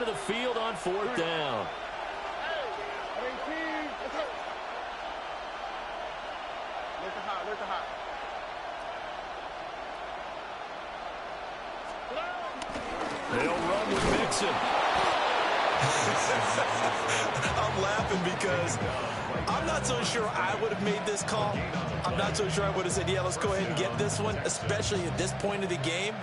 side of the field on 4th down. They'll run with Mixon. I'm laughing because I'm not so sure I would have made this call. I'm not so sure I would have said, yeah, let's go ahead and get this one, especially at this point of the game.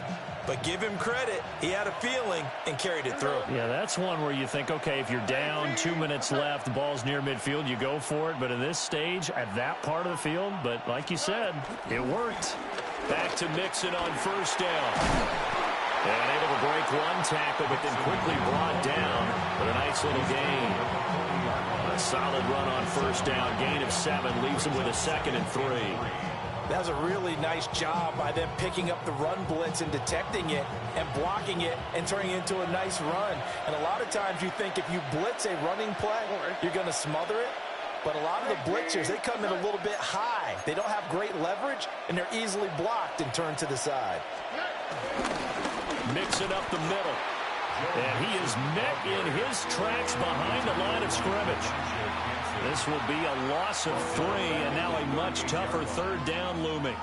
But give him credit. He had a feeling and carried it through. Yeah, that's one where you think, okay, if you're down, 2 minutes left, the ball's near midfield, you go for it. But in this stage, at that part of the field, but like you said, it worked. Back to Mixon on 1st down. And able to break one tackle, but then quickly brought down with a nice little gain. A solid run on 1st down. Gain of 7 leaves him with a 2nd and 3. That was a really nice job by them picking up the run blitz and detecting it and blocking it and turning it into a nice run. And a lot of times you think if you blitz a running play, you're going to smother it. But a lot of the blitzers, they come in a little bit high. They don't have great leverage, and they're easily blocked and turned to the side. Mixing up the middle. And he is met in his tracks behind the line of scrimmage. This will be a loss of 3, and now a much tougher 3rd down looming.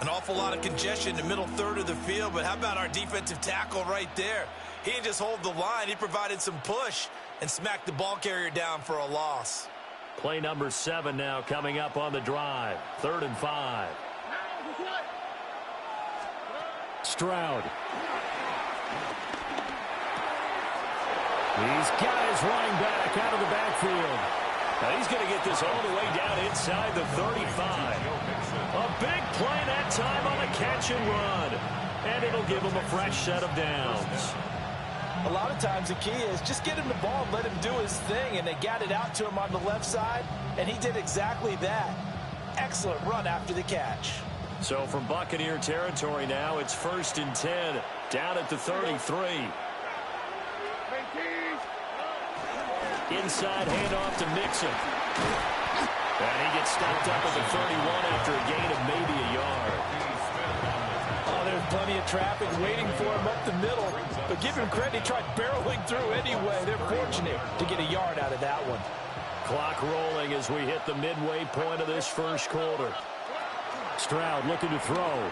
An awful lot of congestion in the middle third of the field, but how about our defensive tackle right there? He didn't just hold the line. He provided some push and smacked the ball carrier down for a loss. Play number 7 now coming up on the drive. 3rd and 5. Stroud. He's got his running back out of the backfield. Now he's going to get this all the way down inside the 35. A big play that time on a catch and run. And it'll give him a fresh set of downs. A lot of times the key is just get him the ball and let him do his thing, and they got it out to him on the left side, and he did exactly that. Excellent run after the catch. So from Buccaneer territory now, it's 1st and 10, down at the 33. Inside handoff to Mixon. And he gets stopped up at the 31 after a gain of maybe a yard. Oh, there's plenty of traffic waiting for him up the middle. But give him credit, he tried barreling through anyway. They're fortunate to get a yard out of that one. Clock rolling as we hit the midway point of this 1st quarter. Stroud looking to throw.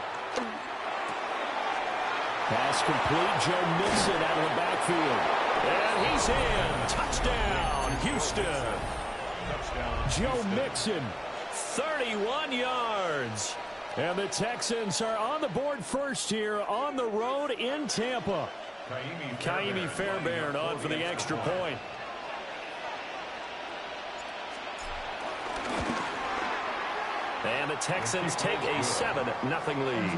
Pass complete. Joe Mixon out of the backfield. And he's in. Touchdown, Houston. Joe Mixon, 31 yards. And the Texans are on the board first here on the road in Tampa. Kaimi Fairbairn on for the extra point. And the Texans take a 7-0 lead.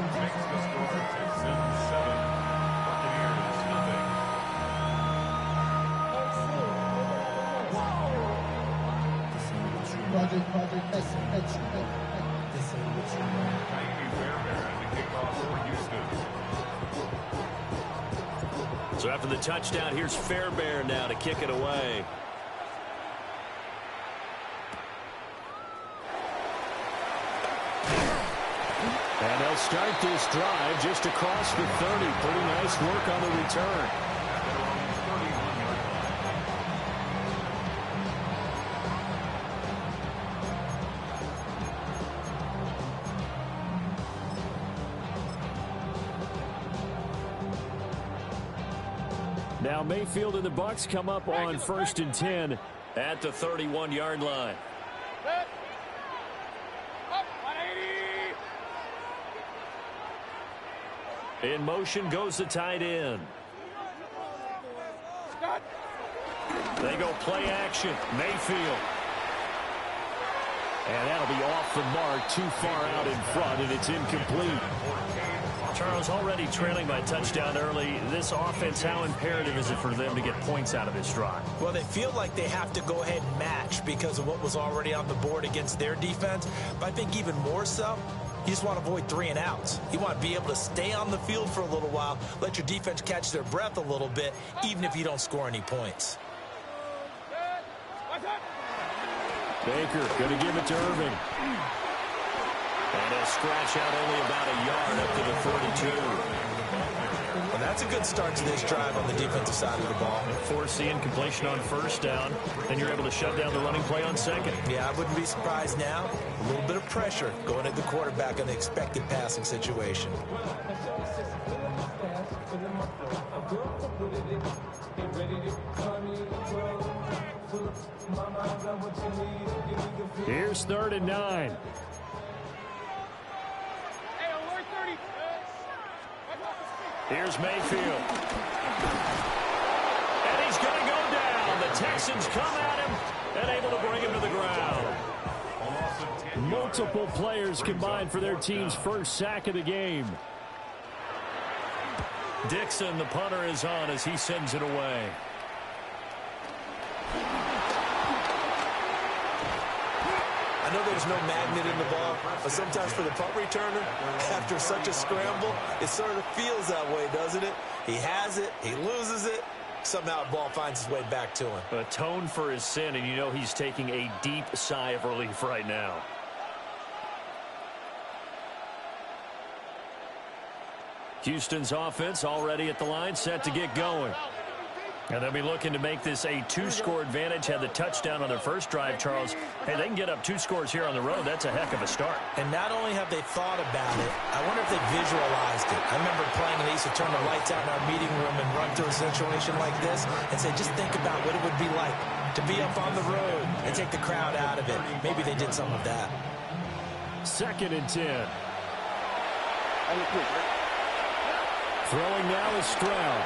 So after the touchdown, here's Fairbairn now to kick it away. And they'll start this drive just across the 30. Pretty nice work on the return. Now Mayfield and the Bucs come up on 1st and 10 at the 31-yard line. In motion goes the tight end. They go play action. Mayfield. And that'll be off the mark, too far out in front, and it's incomplete. Charles, already trailing by a touchdown early. This offense, how imperative is it for them to get points out of this drive? Well, they feel like they have to go ahead and match because of what was already on the board against their defense. But I think even more so, you just want to avoid 3 and outs. You want to be able to stay on the field for a little while, let your defense catch their breath a little bit, even if you don't score any points. Baker going to give it to Irving. And a scratch out only about a yard up to the 42. Well, that's a good start to this drive on the defensive side of the ball. Forcing completion on first down, and you're able to shut down the running play on second. Yeah, I wouldn't be surprised now. A little bit of pressure going at the quarterback on the expected passing situation. Here's 3rd and 9. Here's Mayfield. And he's going to go down. The Texans come at him and able to bring him to the ground. Multiple players combined for their team's first sack of the game. Dixon, the punter, is on as he sends it away. I know there's no magnet in the ball, but sometimes for the punt returner, after such a scramble, it sort of feels that way, doesn't it? He has it, he loses it, somehow the ball finds its way back to him. Atone for his sin, and you know he's taking a deep sigh of relief right now. Houston's offense already at the line, set to get going. And they'll be looking to make this a 2-score advantage. Had the touchdown on their first drive, Charles. Hey, they can get up 2 scores here on the road. That's a heck of a start. And not only have they thought about it, I wonder if they visualized it. I remember playing, and they used to turn the lights out in our meeting room and run through a situation like this and say, just think about what it would be like to be up on the road and take the crowd out of it. Maybe they did some of that. 2nd and 10. Throwing now is Stroud.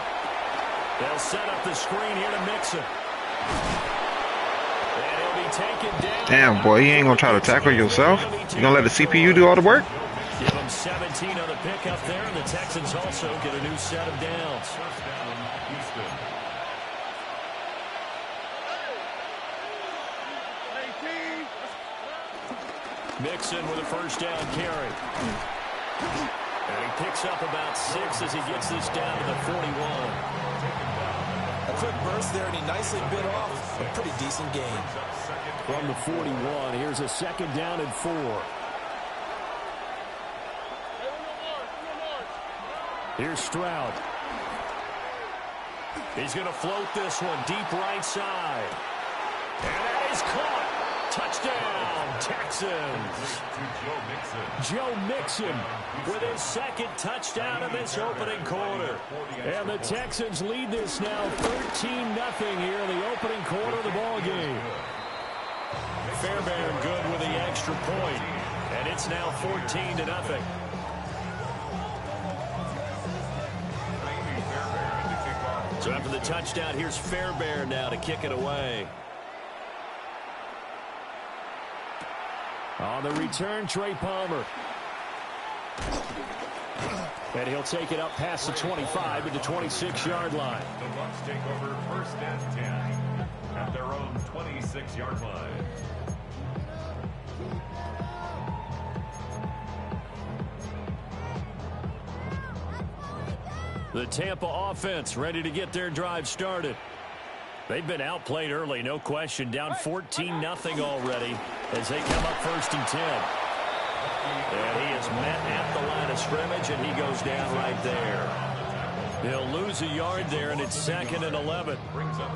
They'll set up the screen here to Mixon. And he'll be taken down. Damn, boy, you ain't going to try to tackle yourself? You going to let the CPU do all the work? Give them 17 on the pickup there, and the Texans also get a new set of downs. Mixon with a first down carry. And he picks up about 6 as he gets this down to the 41. A quick burst there, and he nicely bit off a pretty decent gain. From the 41, here's a 2nd down and 4. Here's Stroud. He's going to float this one deep right side. And that is caught. Touchdown, Texans. Joe Mixon with his 2nd touchdown of this opening quarter. And the Texans lead this now 13-0 here in the opening quarter of the ball game. Fairbairn good with the extra point, and it's now 14-0. So after the touchdown, here's Fairbairn now to kick it away. On the return, Trey Palmer. And he'll take it up past the 25 at the 26-yard line. The Bucs take over 1st and 10 at their own 26-yard line. The Tampa offense ready to get their drive started. They've been outplayed early, no question. Down 14-0 already as they come up 1st and 10. And he is met at the line of scrimmage, and he goes down right there. He'll lose a yard there, and it's 2nd and 11.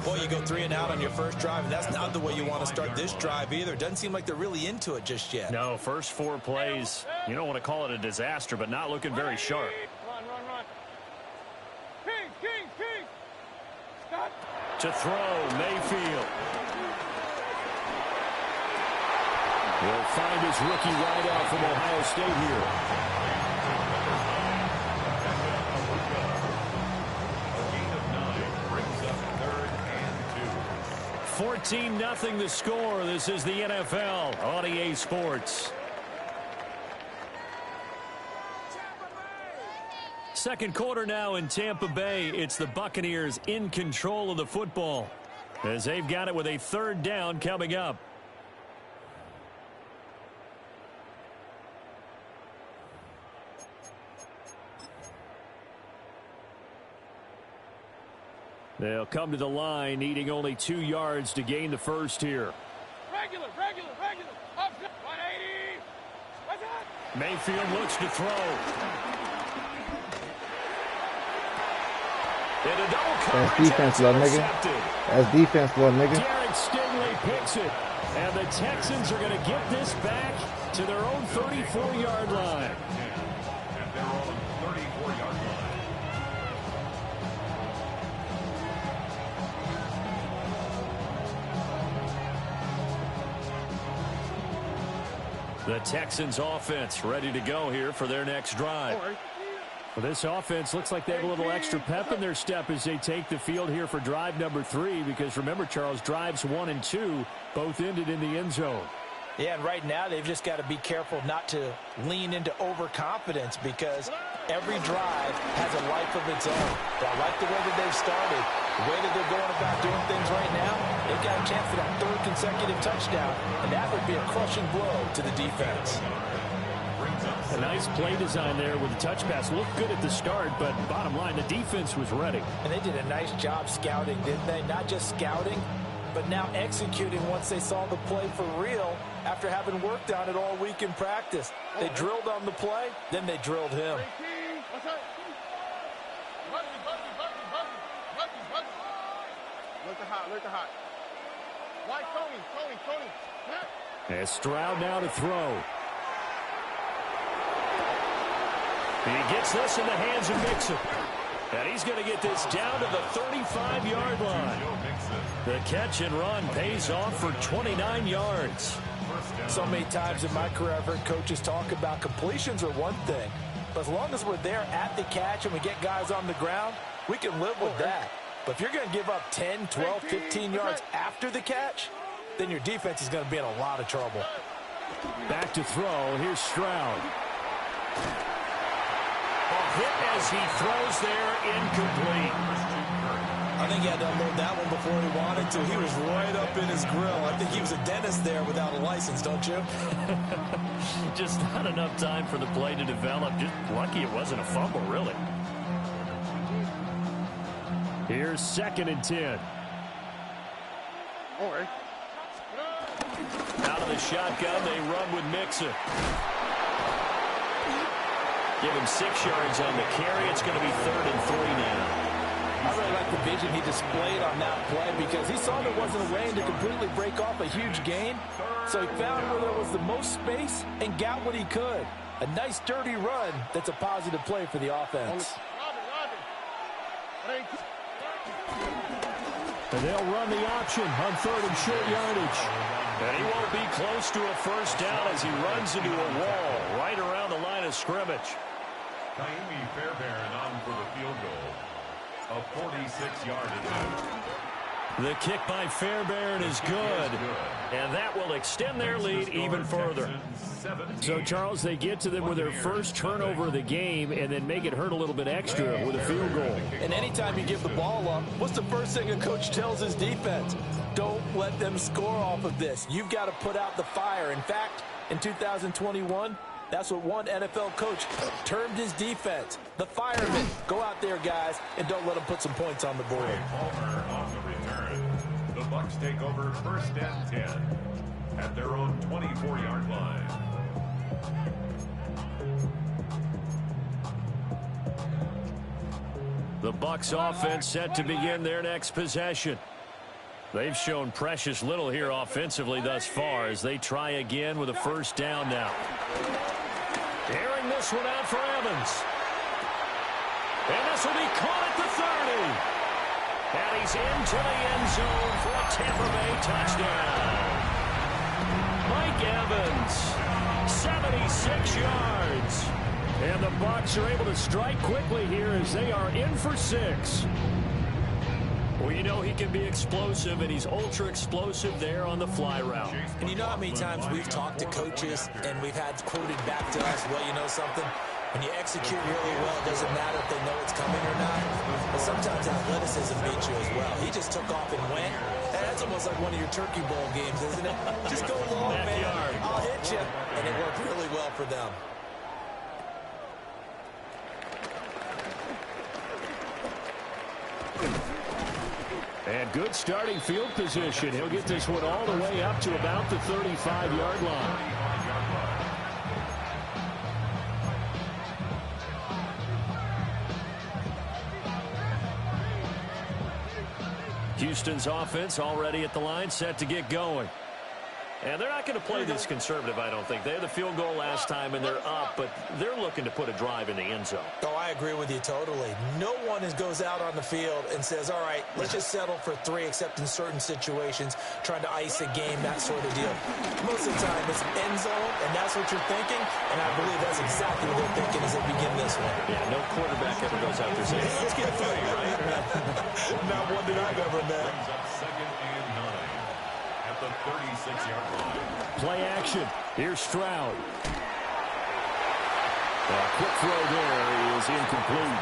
Boy, you go 3 and out on your first drive, and that's not the way you want to start this drive either. Doesn't seem like they're really into it just yet. No, first 4 plays, you don't want to call it a disaster, but not looking very sharp. Run. King. Stop. To throw, Mayfield. Will find his rookie wideout from Ohio State here. 14-0 the score. This is the NFL on EA Sports. Second quarter now in Tampa Bay. It's the Buccaneers in control of the football as they've got it with a 3rd down coming up. They'll come to the line needing only 2 yards to gain the first here. Regular. Up 180. What's that? Mayfield looks to throw. And a double That's coverage, defense, and little it's nigga. intercepted. That's defense, little nigga. Derek Stingley picks it. And the Texans are going to get this back to their own 34-yard line. At their own 34-yard line. The Texans offense ready to go here for their next drive. Well, this offense looks like they have a little extra pep in their step as they take the field here for drive number 3, because remember, Charles, drives 1 and 2 both ended in the end zone. Yeah, and right now they've just got to be careful not to lean into overconfidence, because every drive has a life of its own. But I like the way that they've started, the way that they're going about doing things right now. They've got a chance for that 3rd consecutive touchdown, and that would be a crushing blow to the defense. A nice play design there with the touch pass. Looked good at the start, but bottom line, the defense was ready. And they did a nice job scouting, didn't they? Not just scouting, but now executing once they saw the play for real after having worked on it all week in practice. They drilled on the play, then they drilled him. Look hot. Why Tony? And Stroud now to throw. He gets this in the hands of Mixon. And he's going to get this down to the 35-yard line. The catch and run pays off for 29 yards. So many times in my career I've heard coaches talk about completions are one thing, but as long as we're there at the catch and we get guys on the ground, we can live with that. But if you're going to give up 10, 12, 15 yards after the catch, then your defense is going to be in a lot of trouble. Back to throw. Here's Stroud. A hit as he throws there, incomplete. I think he had to unload that one before he wanted to. He was right up in his grill. I think he was a dentist there without a license, don't you? Just not enough time for the play to develop. Just lucky it wasn't a fumble, really. Here's 2nd and 10. Out of the shotgun, they run with Mixon. Give him 6 yards on the carry. It's going to be 3rd and 3 now. I really like the vision he displayed on that play, because he saw there wasn't a lane to completely break off a huge gain. So he found where there was the most space and got what he could. A nice, dirty run that's a positive play for the offense. And they'll run the option on 3rd and short yardage. And he won't be close to a first down as he runs into a wall right around the line of scrimmage. Kaimi Fairbairn on for the field goal. A 46-yard attempt. The kick by Fairbairn is good. And that will extend their lead even further. So, Charles, they get to them with their first turnover of the game and then make it hurt a little bit extra with a field goal. And anytime you give the ball up, what's the first thing a coach tells his defense? Don't let them score off of this. You've got to put out the fire. In fact, in 2021, that's what one NFL coach termed his defense. The firemen. Go out there, guys, and don't let them put some points on the board. Palmer on the return. The Bucs take over 1st and 10 at their own 24-yard line. The Bucs offense set to begin their next possession. They've shown precious little here offensively thus far as they try again with a first down now. Airing this one out for Evans. And this will be caught at the 30. And he's into the end zone for a Tampa Bay touchdown. Mike Evans, 76 yards. And the Bucs are able to strike quickly here as they are in for 6. Well, you know he can be explosive, and he's ultra explosive there on the fly route. And you know how many times we've talked to coaches and we've had quoted back to us, well, you know something? When you execute really well, it doesn't matter if they know it's coming or not. But sometimes athleticism beats you as well. He just took off and went. And that's almost like one of your Turkey Bowl games, isn't it? Just go long, man. I'll hit you. And it worked really well for them. And good starting field position. He'll get this one all the way up to about the 35-yard line. Houston's offense already at the line, set to get going. And they're not going to play this conservative, I don't think. They had the field goal last time, and they're up, but they're looking to put a drive in the end zone. Oh, I agree with you totally. No one goes out on the field and says, all right, let's just settle for 3, except in certain situations, trying to ice a game, that sort of deal. Most of the time, it's end zone, and that's what you're thinking, and I believe that's exactly what they're thinking as they begin this one. Yeah, no quarterback ever goes out there saying, let's get 3, right? Not one that I've ever met. Brings up 2nd and 9 at the 36-yard line. Play action. Here's Stroud. A quick throw there is incomplete.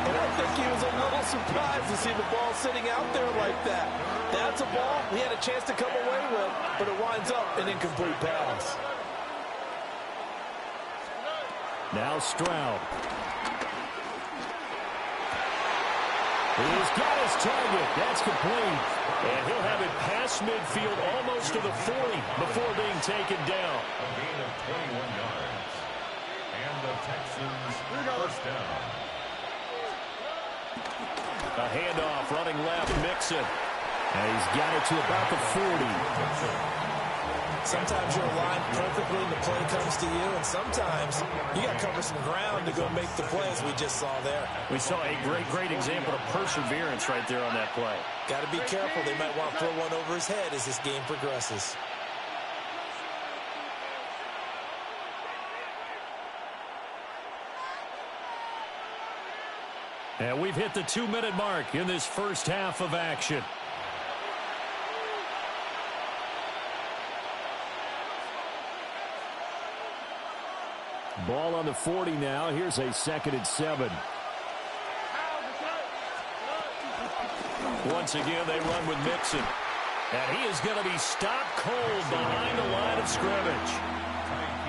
And I think he was a little surprised to see the ball sitting out there like that. That's a ball he had a chance to come away with, but it winds up an incomplete pass. Now Stroud. He's got his target. That's complete. And he'll have it past midfield almost to the 40 before being taken down. A gain of 21 yards. And the Texans first down. A handoff running left, Mixon. And he's got it to about the 40. Sometimes you're aligned perfectly and the play comes to you, and sometimes you got to cover some ground to go make the play, as we just saw there. We saw a great example of perseverance right there on that play. Got to be careful. They might want to throw one over his head as this game progresses. And we've hit the 2-minute mark in this first half of action. Ball on the 40 now. Here's a 2nd and 7. Once again, they run with Mixon. And he is going to be stopped cold behind the line of scrimmage.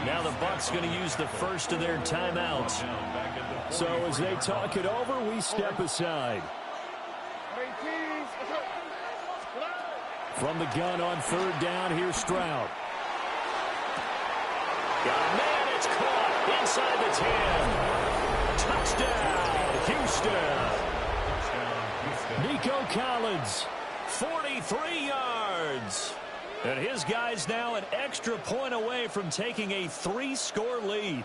Now the Bucs going to use the first of their timeouts. So as they talk it over, we step aside. From the gun on 3rd down, here's Stroud. Got a man, it's caught inside the 10. Touchdown, Houston. Nico Collins, 43 yards. And his guys now an extra point away from taking a 3-score lead.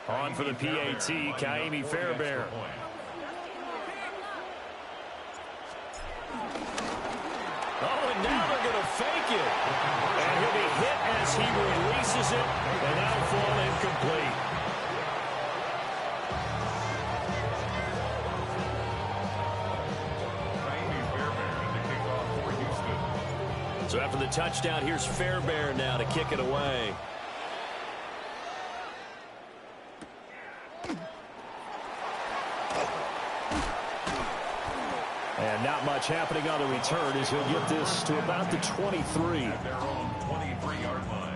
On for the PAT, Ka'imi Fairbairn. Oh, and now they're going to fake it. And he'll be hit as he releases it, and that'll fall incomplete. So after the touchdown, here's Fairbairn now to kick it away. And not much happening on the return as he'll get this to about the 23. At their own 23-yard line.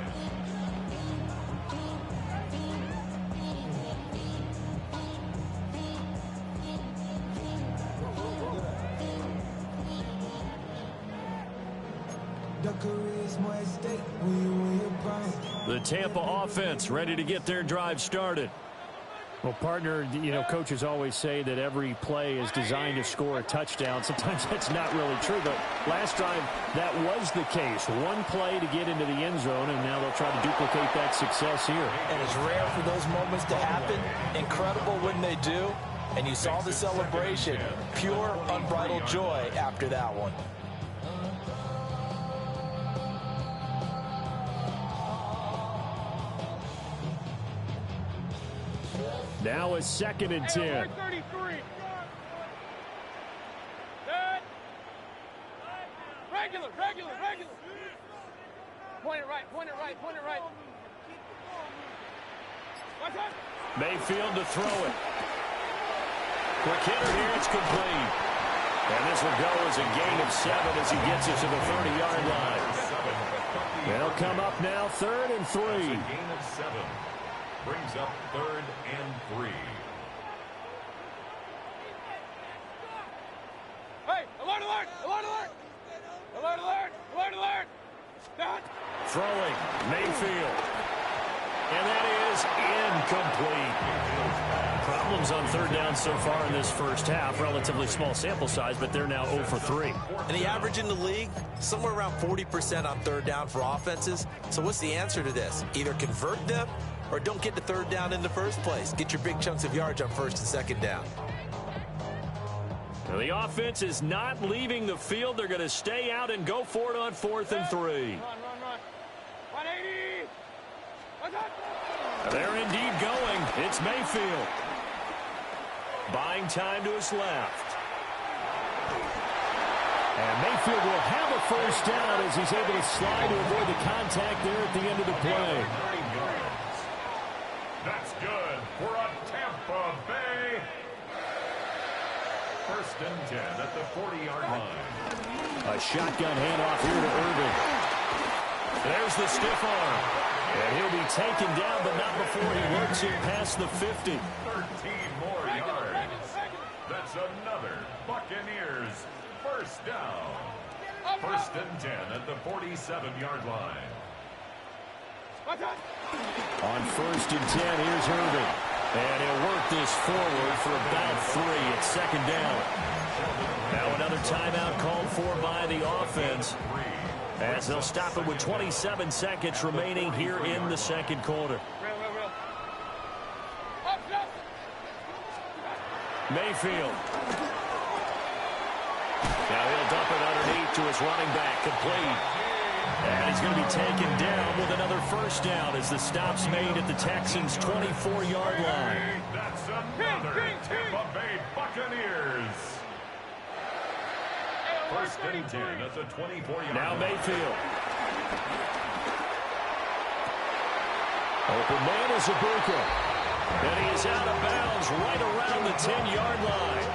The Tampa offense ready to get their drive started. Well, partner, you know, coaches always say that every play is designed to score a touchdown. Sometimes that's not really true, but last drive that was the case. One play to get into the end zone, and now they'll try to duplicate that success here. And it's rare for those moments to happen. Incredible when they do. And you saw the celebration. Pure, unbridled joy after that one. Now a 2nd and 10. Regular. Point it right. Mayfield to throw it. Quick hitter here, it's complete. And this will go as a gain of 7 as he gets it to the 30-yard line. They'll come up now 3rd and 3. That's a gain of 7. Brings up 3rd and 3. Hey, alert! Throwing, Mayfield. And that is incomplete. Problems on third down so far in this first half. Relatively small sample size, but they're now 0 for 3. And the average in the league, somewhere around 40% on third down for offenses. So what's the answer to this? Either convert them or don't get to third down in the first place. Get your big chunks of yards on first and second down. Now the offense is not leaving the field. They're going to stay out and go for it on 4th and 3. Run. 180. They're indeed going. It's Mayfield. Buying time to his left. And Mayfield will have a first down as he's able to slide to avoid the contact there at the end of the play. That's good for a Tampa Bay. First and 10 at the 40-yard line. A shotgun handoff here to Irvin. There's the stiff arm. And he'll be taken down, but not before he works it past the 50. 13 more yards. That's another Buccaneers first down. First and 10 at the 47-yard line. On first and 10, here's Irvin. And he'll work this forward for about 3 at second down. Now another timeout called for by the offense, as they'll stop it with 27 seconds remaining here in the second quarter. Mayfield. Now he'll dump it underneath to his running back, complete. And he's going to be taken down with another first down as the stop's made at the Texans' 24-yard line. That's another Tampa Bay Buccaneers. First and 10 at the 24-yard line. Now Mayfield. Open man is Ibuka. And he is out of bounds right around the 10-yard line.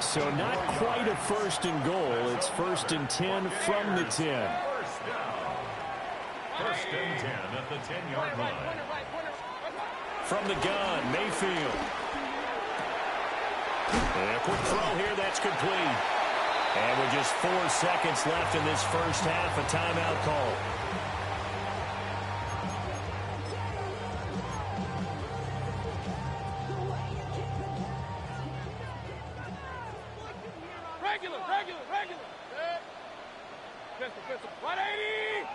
So not quite a first and goal. It's first and 10 from the 10. First and 10 at the 10-yard line. From the gun, Mayfield. And a quick throw here, that's complete. And with just 4 seconds left in this first half, a timeout call. Regular. Pistol. 180.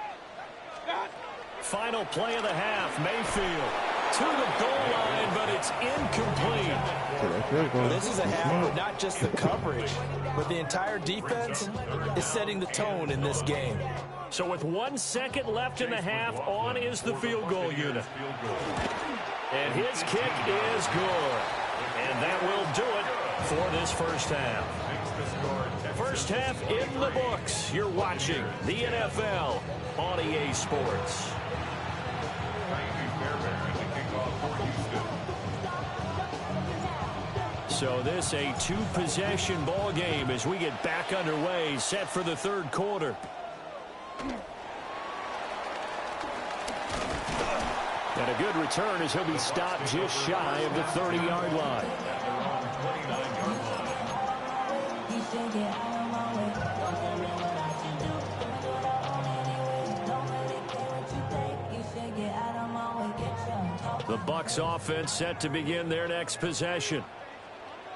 Final play of the half, Mayfield to the goal line, but it's incomplete. This is a half, but not just the coverage, but the entire defense is setting the tone in this game. So with 1 second left in the half, on is the field goal unit. And his kick is good. And that will do it for this first half. First half in the books. You're watching the NFL on EA Sports. So this a two-possession ball game as we get back underway, set for the third quarter. And a good return as he'll be stopped just shy of the 30-yard line. The Bucs offense set to begin their next possession.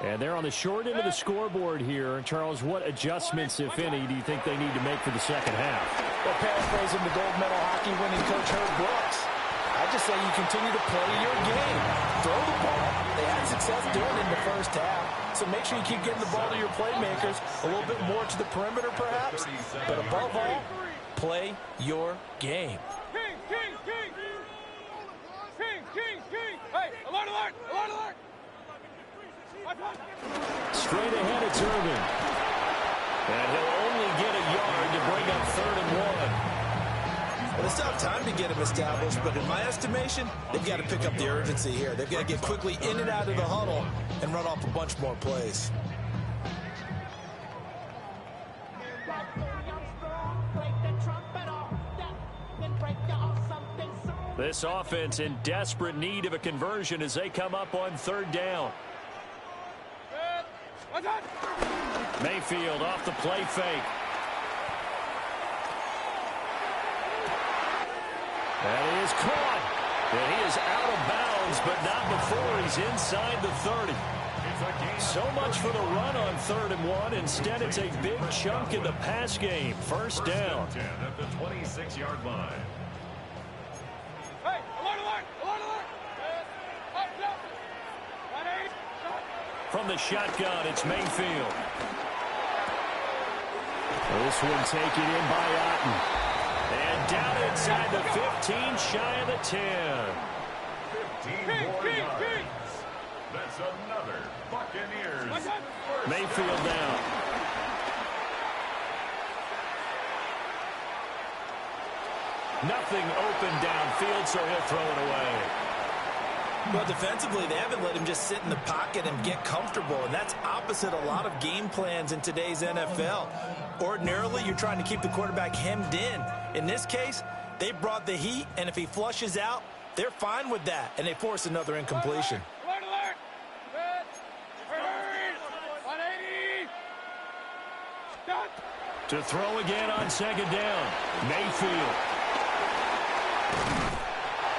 And they're on the short end of the scoreboard here. Charles, what adjustments, if any, do you think they need to make for the second half? Well, paraphrasing the gold medal hockey winning coach Herb Brooks, I just say you continue to play your game. Throw the ball. They had success doing it in the first half. So make sure you keep getting the ball to your playmakers, a little bit more to the perimeter perhaps. But above all, play your game. King. Hey, alert. Straight ahead, it's Irvin. And he'll only get a yard to bring up 3rd and 1. Well, they still have time to get him established, but in my estimation, they've got to pick up the urgency here. They've got to get quickly in and out of the huddle and run off a bunch more plays. This offense in desperate need of a conversion as they come up on 3rd down. Mayfield off the play fake. That is caught. And he is out of bounds, but not before he's inside the 30. So much for the run on 3rd and 1. Instead, it's a big chunk in the pass game. First down. 10 at the 26-yard line. Hey, alert, alert, alert, alert. Up, jump. 180, shot. From the shotgun, it's Mayfield. This one taken in by Otten. And down inside the 15, shy of the 10. 15 more yards. That's another Buccaneers. Mayfield down. Nothing open downfield, so he'll throw it away. Well, defensively, they haven't let him just sit in the pocket and get comfortable, and that's opposite a lot of game plans in today's NFL. Ordinarily, you're trying to keep the quarterback hemmed in. In this case, they brought the heat, and if he flushes out, they're fine with that, and they force another incompletion. Alert, alert. Hurry. 180. Shot. To throw again on 2nd down. Mayfield.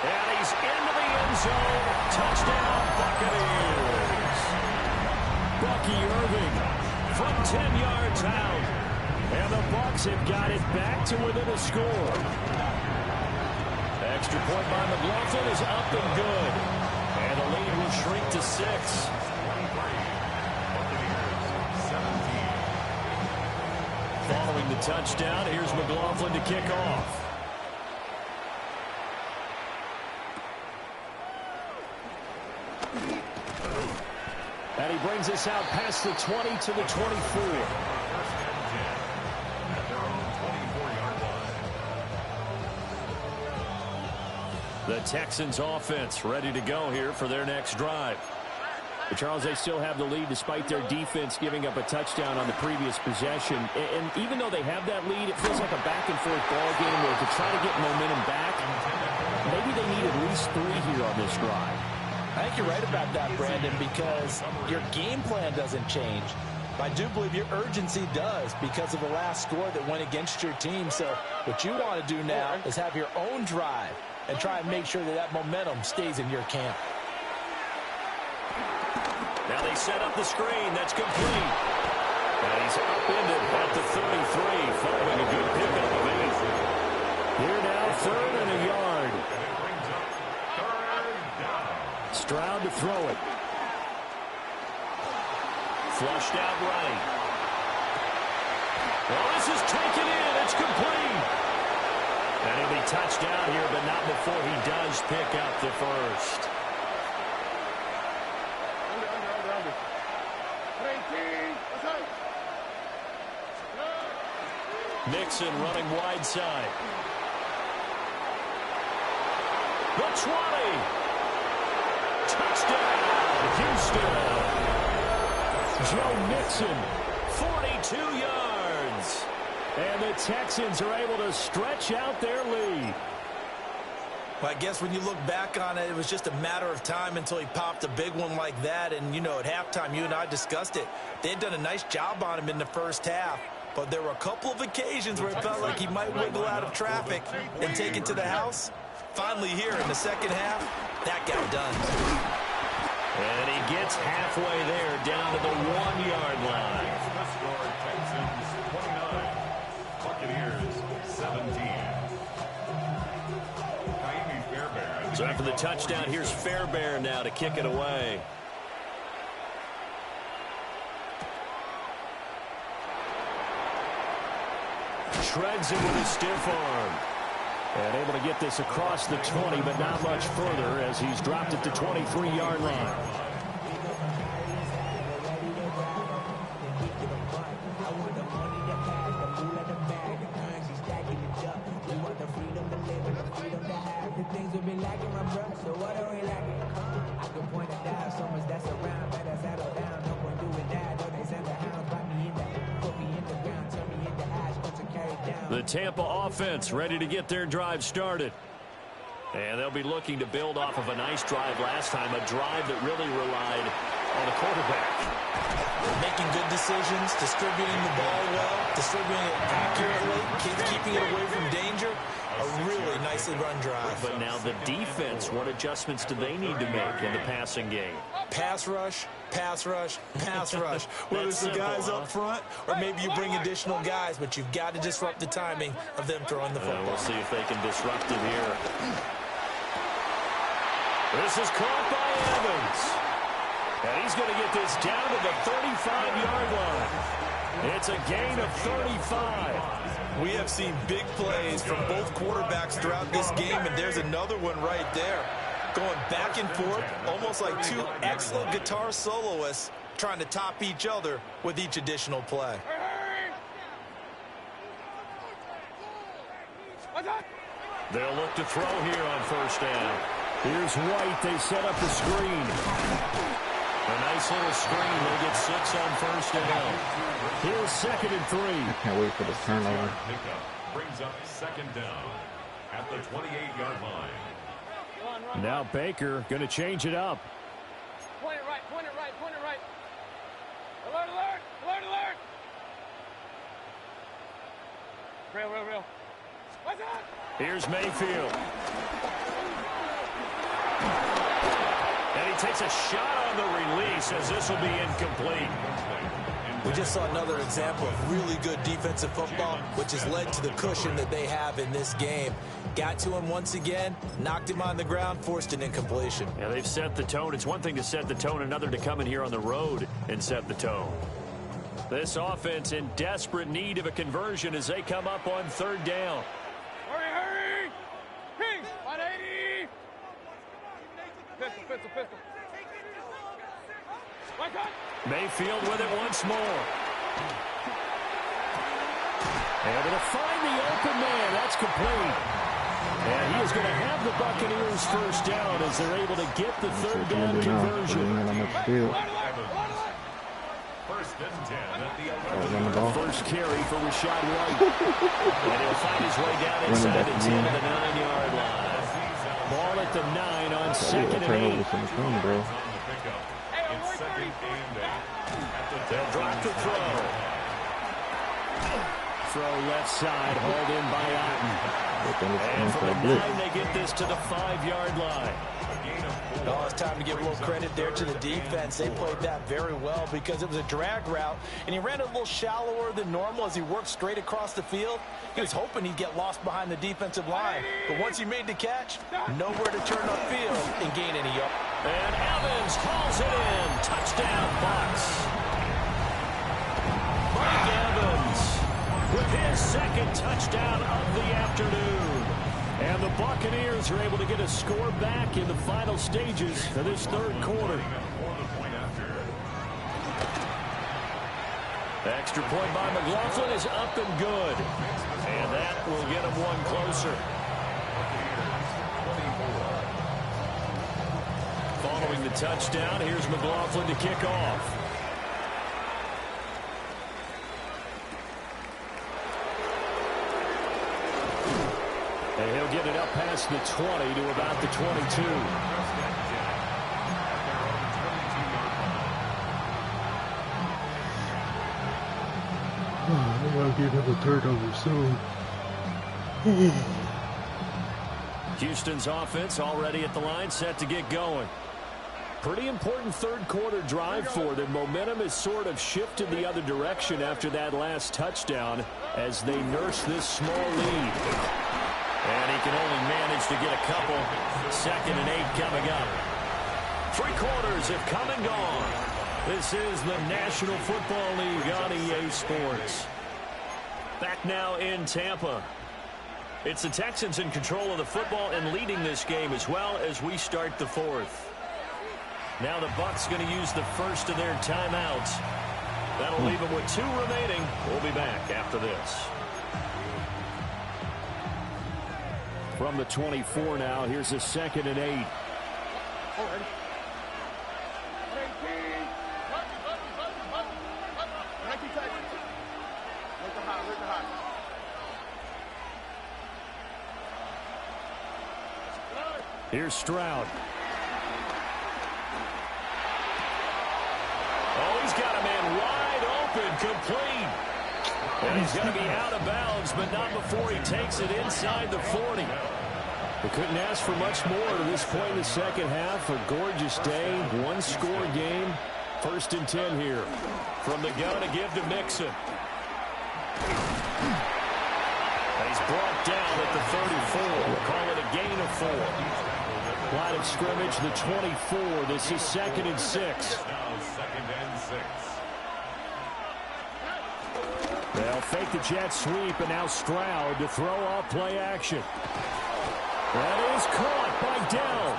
And he's into the end zone. Touchdown, Buccaneers. Bucky Irving from 10 yards out. And the Bucs have got it back to within a score. Extra point by McLaughlin is up and good. And the lead will shrink to 6. Following the touchdown, here's McLaughlin to kick off. And he brings us out past the 20 to the 24. The Texans offense ready to go here for their next drive. But Charles, they still have the lead despite their defense giving up a touchdown on the previous possession. And even though they have that lead, it feels like a back-and-forth ball game where to try to get momentum back, maybe they need at least 3 here on this drive. I think you're right about that, Brandon, because your game plan doesn't change. I do believe your urgency does because of the last score that went against your team. So what you want to do now is have your own drive and try and make sure that that momentum stays in your camp. Now they set up the screen. That's complete. And he's upended at the 33 following a good pickup of 8. Here now, 3rd and a yard. Stroud to throw it. Flushed out right. Well, this is taken in. It's complete. And he'll be touched down here, but not before he does pick up the first. Mixon running wide side. The 20. Touchdown, Houston. Joe Mixon, 42 yards. And the Texans are able to stretch out their lead. Well, I guess when you look back on it, it was just a matter of time until he popped a big one like that. And, you know, at halftime, you and I discussed it. They had done a nice job on him in the first half. But there were a couple of occasions where it felt like he might wiggle out of traffic and take it to the house. Finally here in the second half, that got done. And he gets halfway there, down to the 1-yard line. Texans 29, Buccaneers 17. So after the touchdown, here's Fairbairn now to kick it away. Shreds it with a stiff arm. And able to get this across the 20, but not much further as he's dropped it to 23-yard line. The Tampa offense ready to get their drive started. And they'll be looking to build off of a nice drive last time, a drive that really relied on the quarterback. Making good decisions, distributing the ball well, distributing it accurately, keeping it away from danger. A really nicely run drive. But now the defense, what adjustments do they need to make in the passing game? Pass rush, pass rush, pass rush. Whether it's the guys up front or maybe you bring additional guys, but you've got to disrupt the timing of them throwing the football. We'll see if they can disrupt it here. This is caught by Evans. And he's going to get this down to the 35-yard line. It's a gain of 35. We have seen big plays from both quarterbacks throughout this game, and there's another one right there. Going back and forth, almost like two excellent guitar soloists trying to top each other with each additional play. They'll look to throw here on first down. Here's White. They set up the screen. A nice little screen. They get 6 on first down. Here's 2nd and 3. I can't wait for the turnover. Brings up 2nd down at the 28-yard line. Now Baker going to change it up. Point it right, point it right, point it right. Alert, alert, alert, alert. Real. What's that? Here's Mayfield. And he takes a shot on the release as this will be incomplete. We just saw another example of really good defensive football, which has led to the cushion that they have in this game. Got to him once again, knocked him on the ground, forced an incompletion. Yeah, they've set the tone. It's one thing to set the tone, another to come in here on the road and set the tone. This offense in desperate need of a conversion as they come up on 3rd down. Hurry! Ping! 180! Pistol. Mayfield with it once more. Able to find the open man. That's complete. And he is going to have the Buccaneers first down as they're able to get the 3rd down conversion. First and 10 at the 11. First carry for Rachaad White. And he'll find his way down inside the 10 to the 9-yard line. Ball at the 9 on 2nd and 8. They'll drop the throw. Throw left side, hauled in by Otten. And from the 9, they get this to the 5-yard line. Oh, it's time to give a little credit there to the defense. They played that very well because it was a drag route, and he ran a little shallower than normal as he worked straight across the field. He was hoping he'd get lost behind the defensive line, but once he made the catch, nowhere to turn upfield and gain any up. And Evans hauls it in. Touchdown, Bucs. Mike Evans with his 2nd touchdown of the afternoon. And the Buccaneers are able to get a score back in the final stages of this 3rd quarter. Extra point by McLaughlin is up and good. And that will get him one closer. Following the touchdown, here's McLaughlin to kick off. And he'll get it up past the 20 to about the 22. I'm going to get another turnover soon. Houston's offense already at the line, set to get going. Pretty important 3rd quarter drive for them. Momentum has sort of shifted the other direction after that last touchdown as they nurse this small lead. And he can only manage to get a couple. 2nd and 8 coming up. 3 quarters have come and gone. This is the National Football League on EA Sports. Back now in Tampa. It's the Texans in control of the football and leading this game as well as we start the 4th. Now the Bucs going to use the first of their timeouts. That'll leave them with 2 remaining. We'll be back after this. From the 24 now, here's a 2nd and 8. Here's Stroud. Oh, he's got a man wide open, complete. And he's going to be out of bounds, but not before he takes it inside the 40. They couldn't ask for much more to this point in the second half. A gorgeous day, one-score game. 1st and 10 here. From the gun to give to Mixon. And he's brought down at the 34. We'll call it a gain of 4. Line of scrimmage, the 24. This is 2nd and 6. Now 2nd and 6. They'll fake the jet sweep, and now Stroud to throw off play action. That is caught by Dell.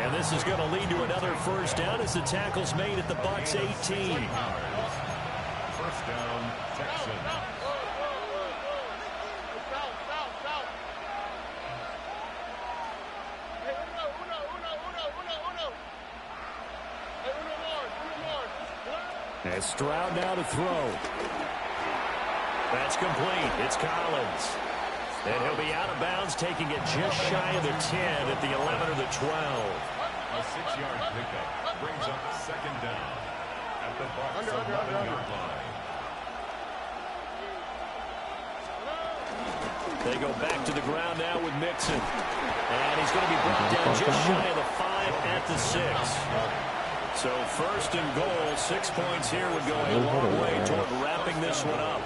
And this is going to lead to another 1st down as the tackle's made at the Bucs 18. 1st down, Texans. And Stroud now to throw. That's complete. It's Collins. And he'll be out of bounds, taking it just shy of the 10 at the 11 or the 12. A 6-yard pickup brings up 2nd down at the Bucs 11-yard line. They go back to the ground now with Mixon. And he's going to be brought down just shy of the 5 at the 6. So 1st and goal, 6 points here would go a long way toward wrapping this one up.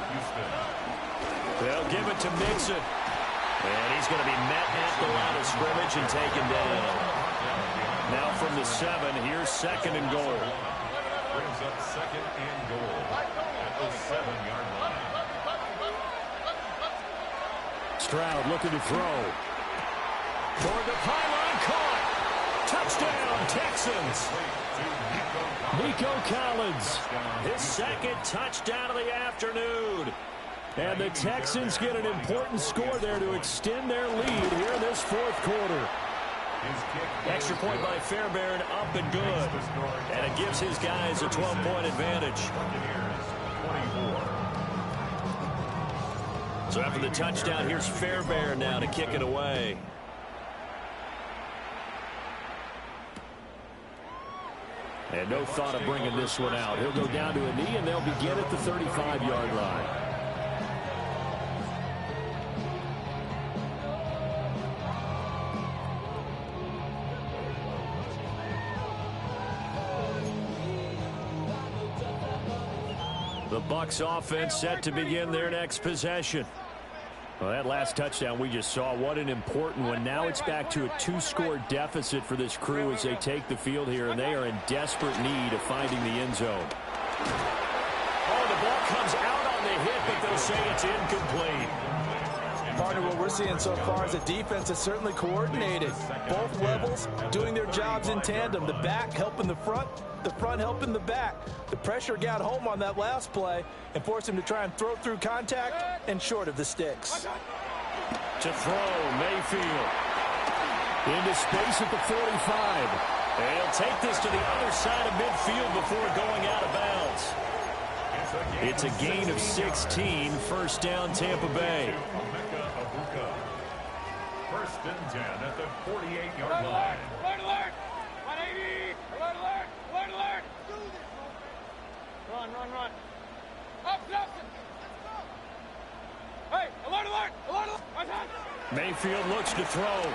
They'll give it to Mixon. And he's going to be met at the line of scrimmage and taken down. Now from the 7, here's 2nd and goal. Brings up 2nd and goal at the 7-yard line. Stroud looking to throw. Toward the pylon, caught. Touchdown, Texans. Nico Collins. His 2nd touchdown of the afternoon. And the Texans get an important score there to extend their lead here in this 4th quarter. Extra point by Fairbairn, up and good. And it gives his guys a 12-point advantage. So after the touchdown, here's Fairbairn now to kick it away. And no thought of bringing this one out. He'll go down to a knee, and they'll begin at the 35-yard line. The Bucs offense set to begin their next possession. Well, that last touchdown we just saw, what an important one. Now it's back to a 2-score deficit for this crew as they take the field here, and they are in desperate need of finding the end zone. Oh, the ball comes out on the hit, but they'll say it's incomplete. Partner, what we're seeing so far is a defense that's certainly coordinated. Both levels doing their jobs in tandem. The back helping the front helping the back. The pressure got home on that last play and forced him to try and throw through contact and short of the sticks. To throw, Mayfield. Into space at the 45. And he'll take this to the other side of midfield before going out of bounds. It's a gain of 16, 1st down Tampa Bay. 1st and 10 at the 48-yard line. Alert, alert! 180! Alert, alert! Alert, alert! Run, run, run. Up, Justin! Hey, alert, alert! Alert, alert! Mayfield looks to throw.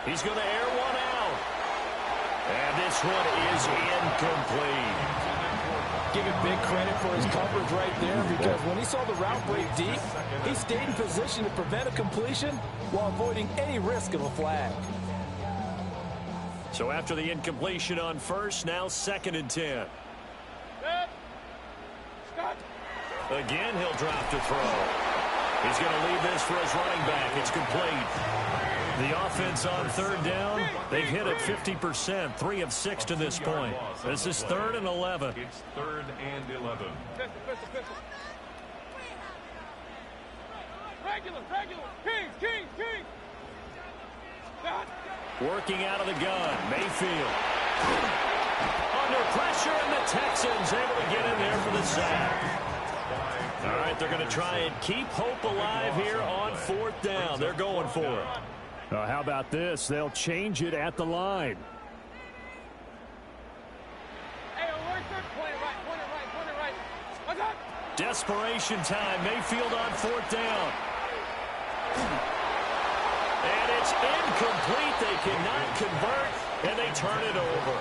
He's going to air one out. And this one is incomplete. Give him big credit for his coverage right there, because when he saw the route break deep, he stayed in position to prevent a completion while avoiding any risk of a flag. So after the incompletion on 1st, now 2nd and 10. Again, he'll drop to throw. He's going to leave this for his running back. It's complete. The offense on 3rd down, they've hit it 50%, 3 of 6 to this point. This is 3rd and 11. It's 3rd and 11. Regular, King. Working out of the gun, Mayfield. Under pressure, and the Texans able to get in there for the sack. All right, they're going to try and keep hope alive here on 4th down. They're going for it. How about this? They'll change it at the line. Hey, alert, point it right. Desperation time. Mayfield on 4th down. And it's incomplete. They cannot convert, and they turn it over.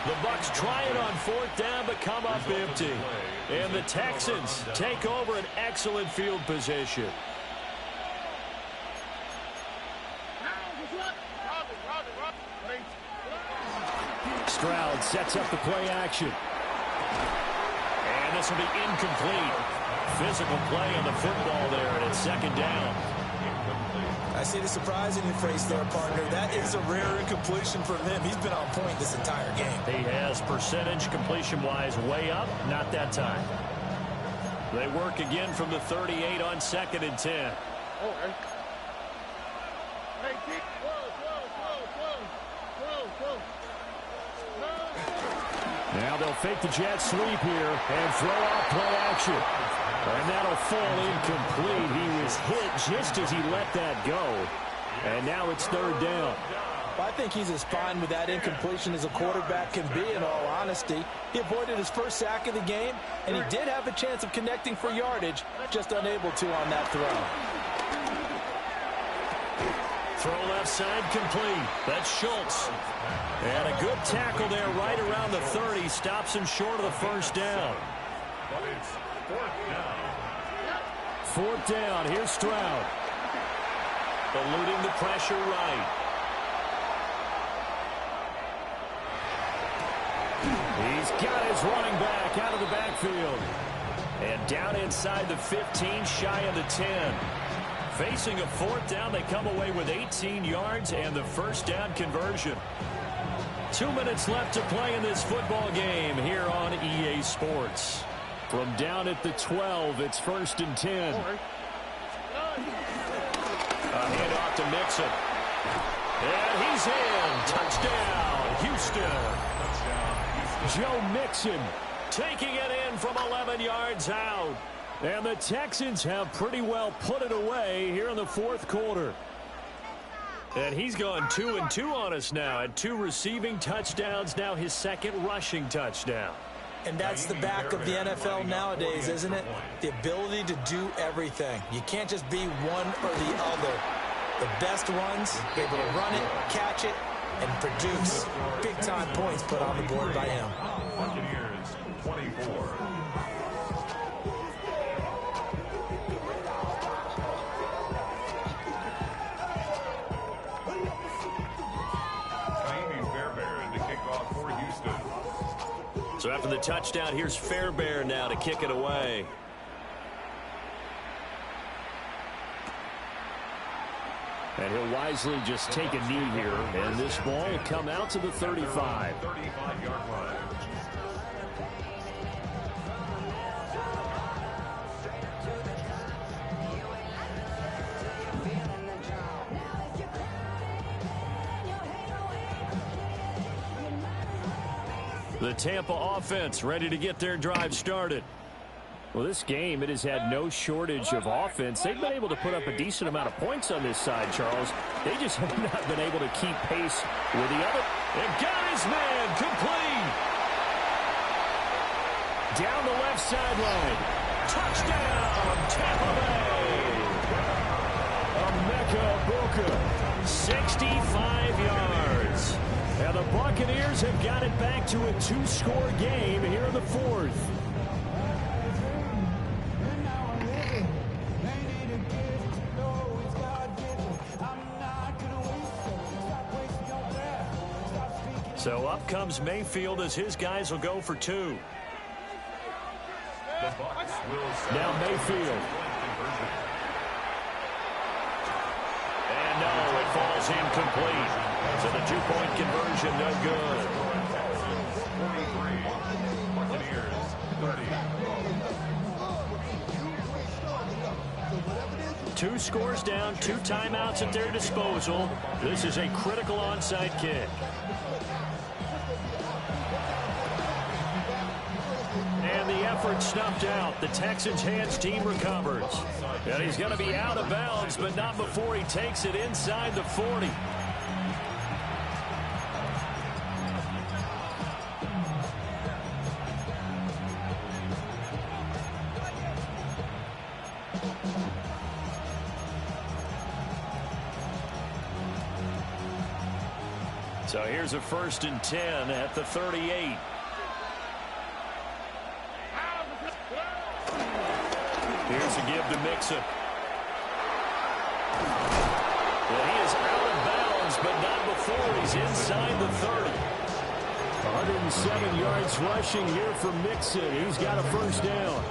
The Bucs try it on 4th down, but come up empty. And the Texans take over an excellent field position. Stroud sets up the play action. And this will be incomplete. Physical play on the football there, and it's 2nd down. I see the surprise in your face there, partner. That is a rare incompletion from him. He's been on point this entire game. He has percentage completion-wise way up. Not that time. They work again from the 38 on 2nd and 10. Now they'll fake the jet sweep here and throw out play action. And that'll fall incomplete. He was hit just as he let that go. And now it's 3rd down. Well, I think he's as fine with that incompletion as a quarterback can be, in all honesty. He avoided his first sack of the game, and he did have a chance of connecting for yardage, just unable to on that throw. Throw left side complete. That's Schultz. And a good tackle there right around the 30. Stops him short of the 1st down. But it's 4th down. 4th down. Here's Stroud. Eluding the pressure right. He's got his running back out of the backfield. And down inside the 15, shy of the 10. Facing a 4th down, they come away with 18 yards and the 1st down conversion. 2 minutes left to play in this football game here on EA Sports. From down at the 12, it's 1st and 10. A handoff to Mixon. And he's in. Touchdown, Houston. Joe Mixon taking it in from 11 yards out. And the Texans have pretty well put it away here in the 4th quarter. And he's gone 2-2 on us now. Had 2 receiving touchdowns, now his 2nd rushing touchdown. And that's the back of the NFL nowadays, isn't it? The ability to do everything. You can't just be one or the other. The best ones, able to run it, catch it, and produce big-time points put on the board by him. Buccaneers 24. So after the touchdown, here's Fairbairn now to kick it away. And he'll wisely just take a knee here. And this ball will come out to the 35. 35-yard line. The Tampa offense ready to get their drive started. Well, this game, it has had no shortage of offense. They've been able to put up a decent amount of points on this side, Charles. They just have not been able to keep pace with the other. And got his man complete. Down the left sideline. Touchdown, Tampa Bay. Emeka Egbuka, 65 yards. And the Buccaneers have got it back to a 2-score game here in the 4th. So up comes Mayfield as his guys will go for 2. Now Mayfield. And no, it falls incomplete. So the 2-point conversion no good. 43. Buccaneers 30. 2 scores down, 2 timeouts at their disposal. This is a critical onside kick. And the effort snuffed out. The Texans' hands team recovers. And he's going to be out of bounds, but not before he takes it inside the 40. So here's a 1st and 10 at the 38. Here's a give to Mixon. Well, he is out of bounds, but not before he's inside the 30. 107 yards rushing here for Mixon. He's got a 1st down.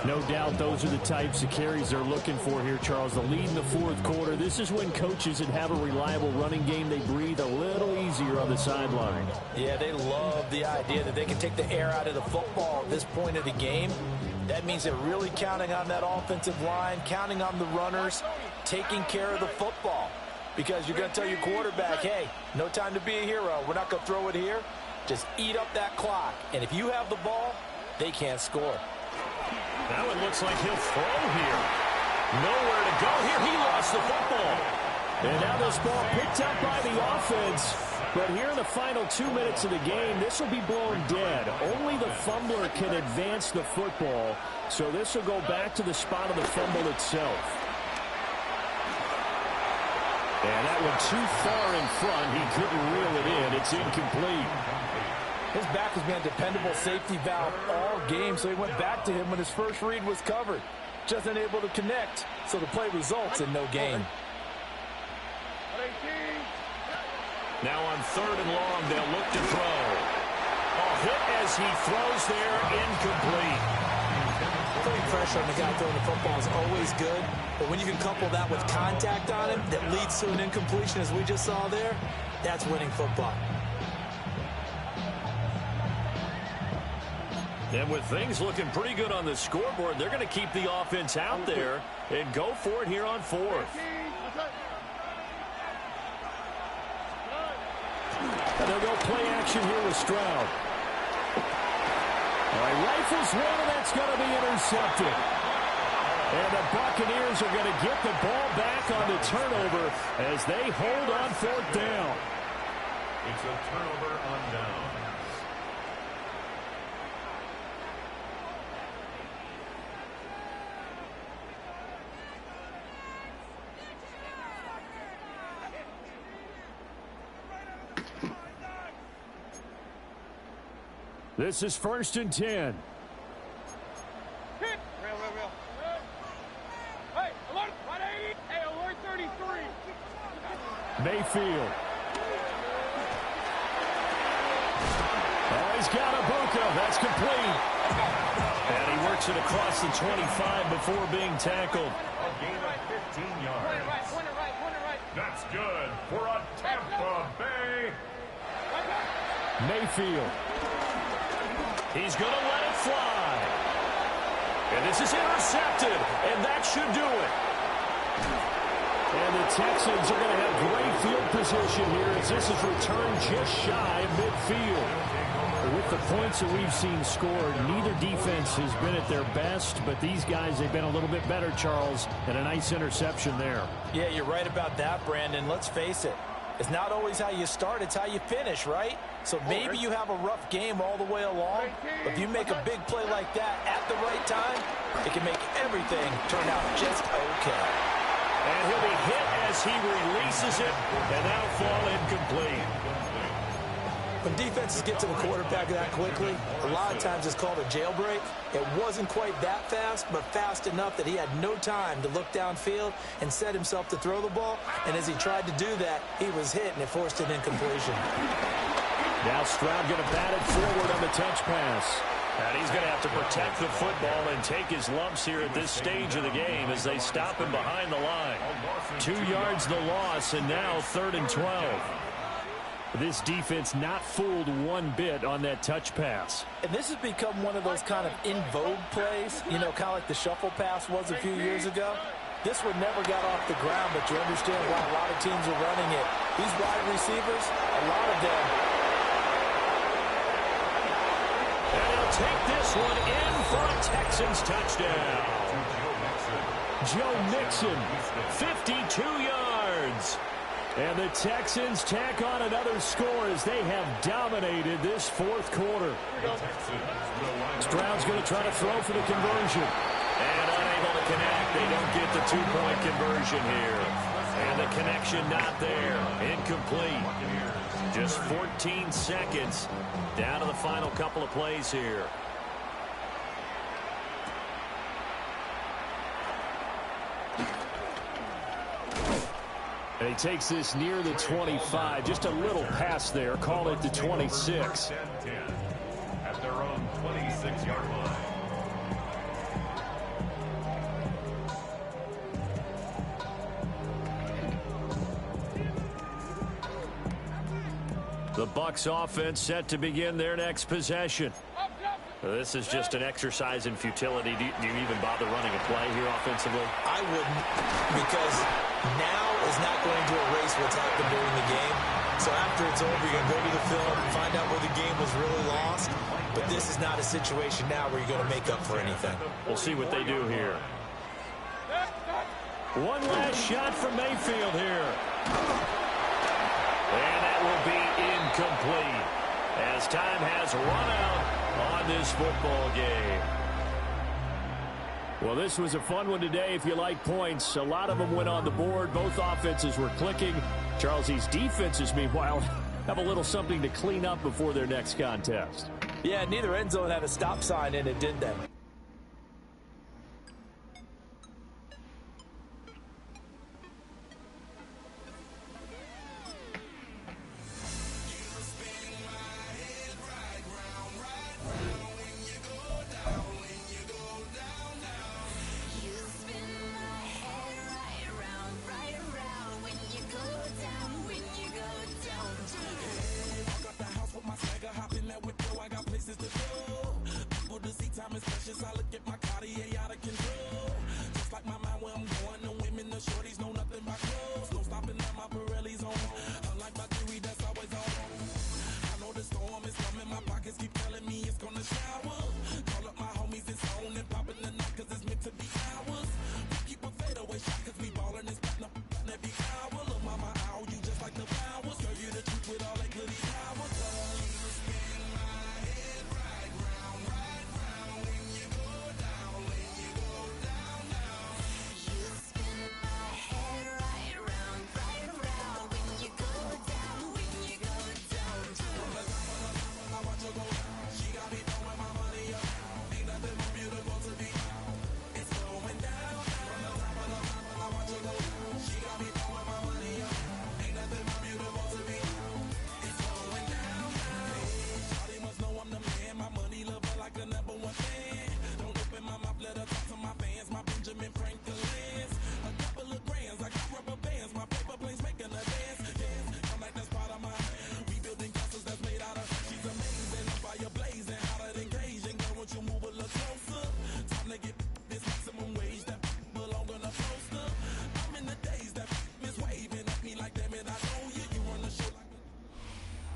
No doubt those are the types of carries they're looking for here, Charles. The lead in the 4th quarter. This is when coaches that have a reliable running game, they breathe a little easier on the sideline. Yeah, they love the idea that they can take the air out of the football at this point of the game. That means they're really counting on that offensive line, counting on the runners, taking care of the football. Because you're going to tell your quarterback, hey, no time to be a hero. We're not going to throw it here. Just eat up that clock. And if you have the ball, they can't score. Now it looks like he'll throw here. Nowhere to go here. He lost the football. And now this ball picked up by the offense. But here in the final 2 minutes of the game, this will be blown dead. Only the fumbler can advance the football. So this will go back to the spot of the fumble itself. And that one too far in front. He couldn't reel it in. It's incomplete. His back has been a dependable safety valve all game, so he went back to him when his first read was covered. Just unable to connect, so the play results in no gain. Now on 3rd and long, they'll look to throw. Hit as he throws there, incomplete. Putting pressure on the guy throwing the football is always good, but when you can couple that with contact on him that leads to an incompletion, as we just saw there, that's winning football. And with things looking pretty good on the scoreboard, they're going to keep the offense out there and go for it here on 4th. And they'll go play action here with Stroud. All right, rifles one, and that's going to be intercepted. And the Buccaneers are going to get the ball back on the turnover as they hold on 4th down. It's a turnover on down. This is 1st and 10. Real. Hey, alert, 180. Hey, alert 33. Mayfield. Oh, he's got Ibuka. That's complete. And he works it across the 25 before being tackled. A gain of 15 yards. Point it right. That's good for a Tampa Bay. Mayfield. He's going to let it fly. And this is intercepted, and that should do it. And the Texans are going to have great field position here as this is returned just shy of midfield. With the points that we've seen scored, neither defense has been at their best, but these guys, they've been a little bit better, Charles, and a nice interception there. Yeah, you're right about that, Brandon. Let's face it. It's not always how you start, it's how you finish, right? So maybe you have a rough game all the way along, but if you make a big play like that at the right time, it can make everything turn out just okay. And he'll be hit as he releases it, and that'll fall incomplete. When defenses get to the quarterback that quickly, a lot of times it's called a jailbreak. It wasn't quite that fast, but fast enough that he had no time to look downfield and set himself to throw the ball. And as he tried to do that, he was hit, and it forced an incompletion. Now Stroud going to bat it forward on the touch pass. And he's going to have to protect the football and take his lumps here at this stage of the game as they stop him behind the line. 2 yards the loss, and now 3rd and 12. This defense not fooled one bit on that touch pass. And this has become one of those kind of in vogue plays, you know, kind of like the shuffle pass was a few years ago. This one never got off the ground, but you understand why a lot of teams are running it. These wide receivers, a lot of them. And he'll take this one in for a Texans touchdown. Joe Mixon, 52 yards. And the Texans tack on another score as they have dominated this 4th quarter. Stroud's going to try to throw for the conversion. And unable to connect. They don't get the 2-point conversion here. And the connection not there. Incomplete. Just 14 seconds down to the final couple of plays here. And he takes this near the 25. Just a little pass there. Call it the 26. 10-10 at their own 26-yard line. The Bucs offense set to begin their next possession. This is just an exercise in futility. Do you even bother running a play here offensively? I wouldn't, because now is not going to erase what's happened during the game. So after it's over, you're going to go to the film, find out where the game was really lost. But this is not a situation now where you're going to make up for anything. We'll see what they do here. One last shot from Mayfield here. And that will be incomplete as time has run out on this football game. Well, this was a fun one today if you like points. A lot of them went on the board. Both offenses were clicking. Charles, these defenses, meanwhile, have a little something to clean up before their next contest. Yeah, neither end zone had a stop sign in it, did they?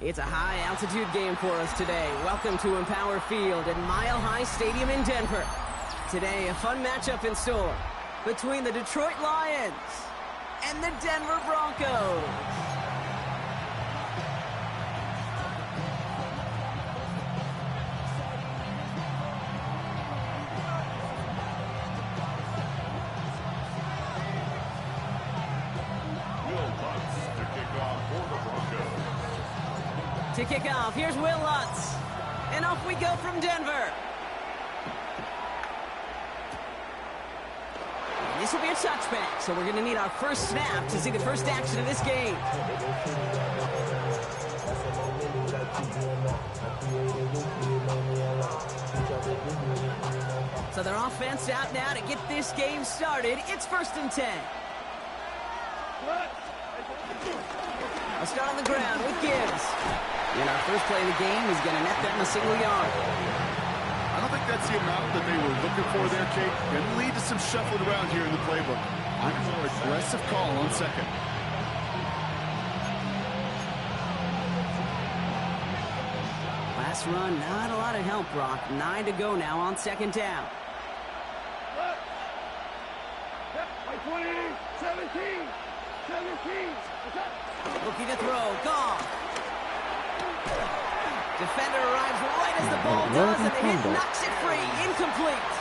It's a high-altitude game for us today. Welcome to Empower Field at Mile High Stadium in Denver. Today, a fun matchup in store between the Detroit Lions and the Denver Broncos. To kick off, here's Will Lutz. And off we go from Denver. And this will be a touchback, so we're going to need our first snap to see the first action of this game. So their offense out now to get this game started. It's 1st and 10. I'll start on the ground with Gibbs. And our first play of the game is going to net them a single yard. I don't think that's the amount that they were looking for there, Kate. Going to lead to some shuffling around here in the playbook. A more aggressive call on second. Last run, not a lot of help, Brock. 9 to go now on 2nd down. 20, 17. Looking to throw. Goff. Defender arrives right as the ball does, and the hit knocks it free. Incomplete.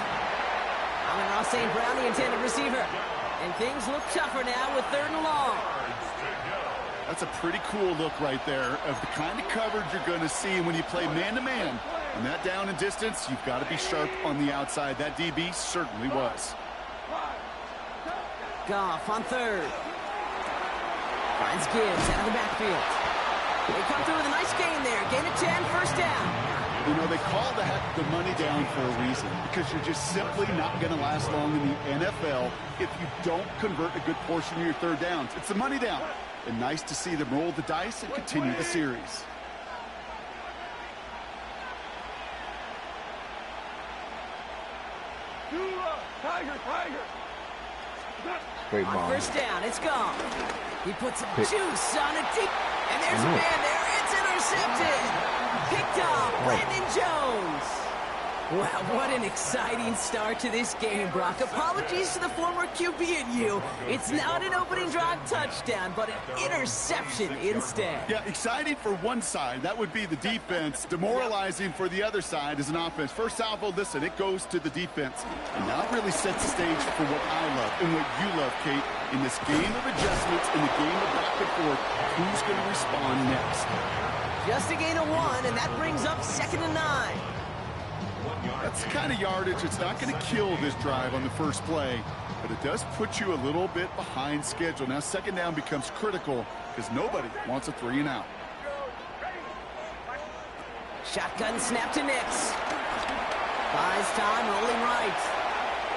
Amon-Ra St. Brown, the intended receiver. And things look tougher now with 3rd and long. That's a pretty cool look right there of the kind of coverage you're going to see when you play man-to-man. On that down and distance, you've got to be sharp on the outside. That DB certainly was. Goff on third. Finds Gibbs out of the backfield. They come through with a nice gain there. Gain of 10, first down. You know, they call that the money down for a reason, because you're just simply not going to last long in the NFL if you don't convert a good portion of your third downs. It's the money down. And nice to see them roll the dice and continue the series. Great ball. First down, it's gone. He puts some juice on it deep. And there's a man there. It's intercepted. Picked off Brandon Jones. Wow, what an exciting start to this game, Brock. Apologies to the former QB in you. It's not an opening drive touchdown, but an interception instead. Yeah, exciting for one side. That would be the defense. Demoralizing for the other side as an offense. First salvo, listen, it goes to the defense. And now it really sets the stage for what I love and what you love, Kate. In this game of adjustments, in the game of back and forth, who's going to respond next? Just a gain of 1, and that brings up 2nd and 9. That's the kind of yardage. It's not going to kill this drive on the first play, but it does put you a little bit behind schedule. Now, second down becomes critical because nobody wants a 3 and out. Shotgun snap to Nix. Buys time, rolling right.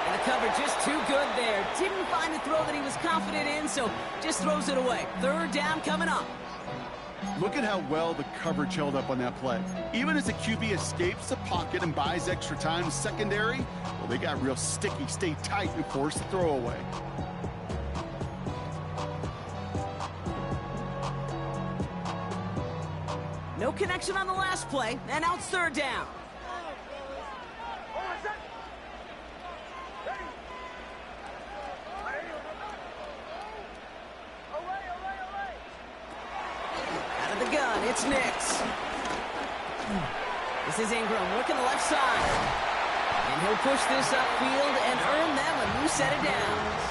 And the cover just too good there. Didn't find a throw that he was confident in, so just throws it away. Third down coming up. Look at how well the coverage held up on that play. Even as the QB escapes the pocket and buys extra time, secondary, well, they got real sticky, stay tight, and force the throw away. No connection on the last play, and now it's third down. Out of the gun, it's Nix. This is Ingram working the left side. And he'll push this upfield and earn them a new set of downs.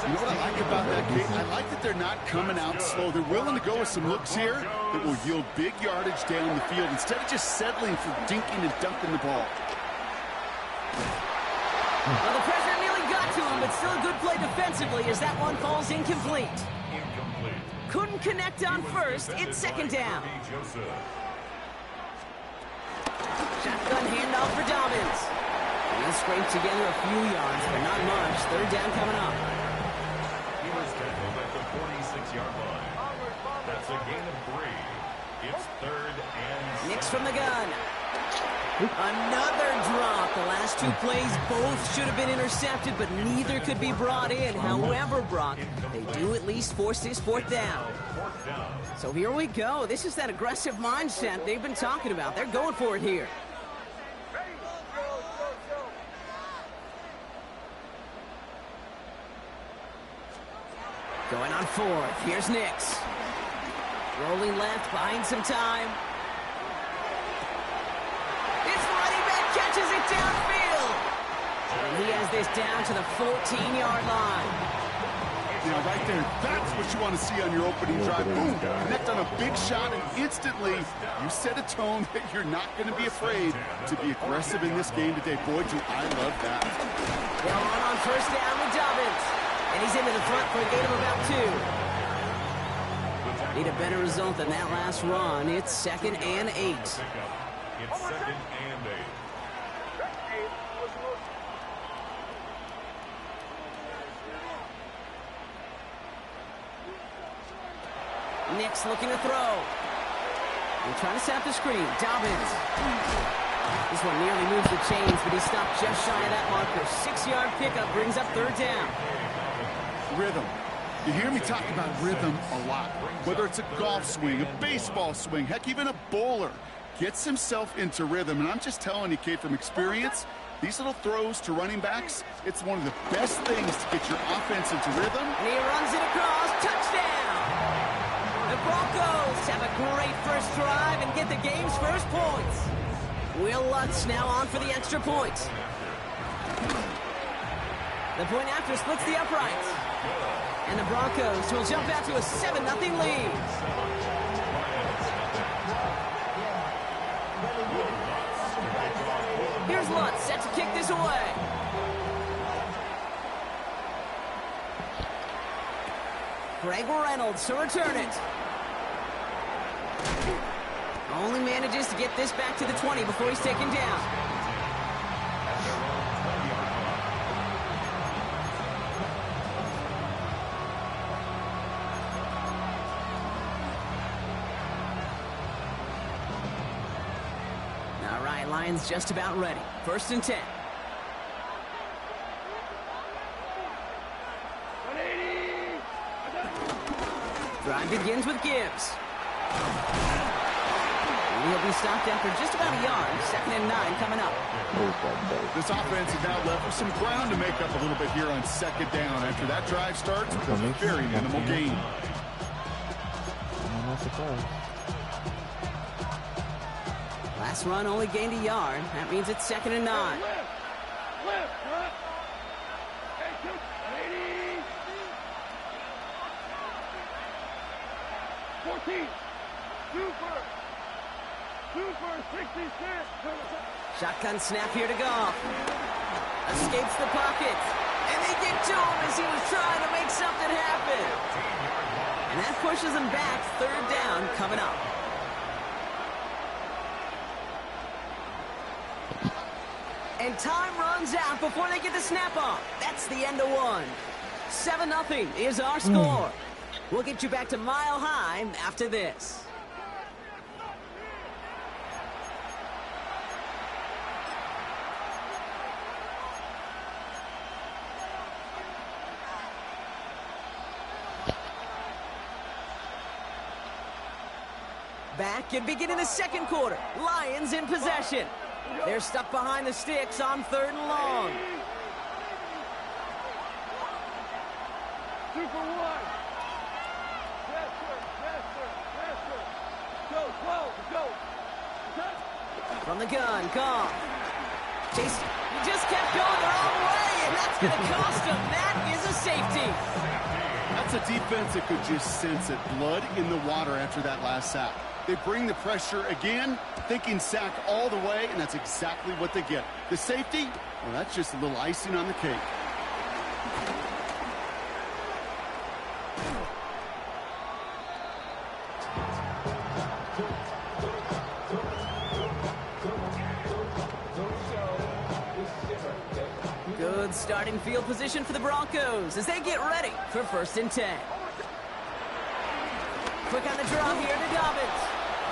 You know what I like about that, Kate? I like that they're not coming out slow. They're willing to go with some looks here that will yield big yardage down the field instead of just settling for dinking and dunking the ball. Well, the pressure nearly got to him, but still a good play defensively as that one falls incomplete. Couldn't connect on first. It's second down. Shotgun handoff for Dobbins. He'll scrape together a few yards, but not much. Third down coming up. He was tackled at the 46-yard line. That's a gain of 3. It's third and Nix from the gun. Another drop. The last two plays both should have been intercepted, but neither could be brought in. However, Brock, they do at least force this fourth down. So here we go. This is that aggressive mindset they've been talking about. They're going for it here. Going on fourth. Here's Nix. Rolling left, buying some time. This running back catches it downfield. And he has this down to the 14-yard line. Now, right there, that's what you want to see on your opening drive. Boom, connect on a big shot, and instantly you set a tone that you're not going to be afraid to be aggressive in this game today. Boy, do I love that. They'll run on first down with Dobbins. And he's into the front for a gain of about 2. Need a better result than that last run. It's 2nd and 8. It's 2nd and 8. Nix looking to throw. They're trying to set up the screen. Dobbins. This one nearly moves the chains, but he stopped just shy of that marker. 6-yard pickup brings up third down. Rhythm. You hear me talk about rhythm a lot. Whether it's a golf swing, a baseball swing, heck, even a bowler gets himself into rhythm. And I'm just telling you, Kate, from experience, these little throws to running backs, it's one of the best things to get your offense into rhythm. And he runs it across. Touchdown! The Broncos have a great first drive and get the game's first points. Will Lutz now on for the extra point. The point after splits the uprights. And the Broncos will jump out to a 7-0 lead. Here's Lutz set to kick this away. Greg Reynolds to return it. Only manages to get this back to the 20 before he's taken down. All right, Lions just about ready. 1st and 10. Drive begins with Gibbs. He'll be stopped after just about a yard. 2nd and 9 coming up. This offense is now left with some ground to make up a little bit here on 2nd down. After that drive starts with a very minimal gain. Last run only gained a yard. That means it's 2nd and 9. 14. Super 66. Shotgun snap here to Goff. Escapes the pocket. And they get to him as he was trying to make something happen. And that pushes him back. 3rd down coming up. And time runs out before they get the snap off. That's the end of one. 7-0 is our score. We'll get you back to Mile High after this. Back and beginning the 2nd quarter. Lions in possession. They're stuck behind the sticks on 3rd and long. Super 1. Yes, sir. Yes, sir. Yes, sir. Go. From the gun, Goff. Chase, he just kept going the wrong way, and that's going to cost him. That is a safety. That's a defense that could just sense it. Blood in the water after that last sack. They bring the pressure again, thinking sack all the way, and that's exactly what they get. The safety, well, that's just a little icing on the cake. Good starting field position for the Broncos as they get ready for 1st and 10. Quick on the draw here to Dobbins.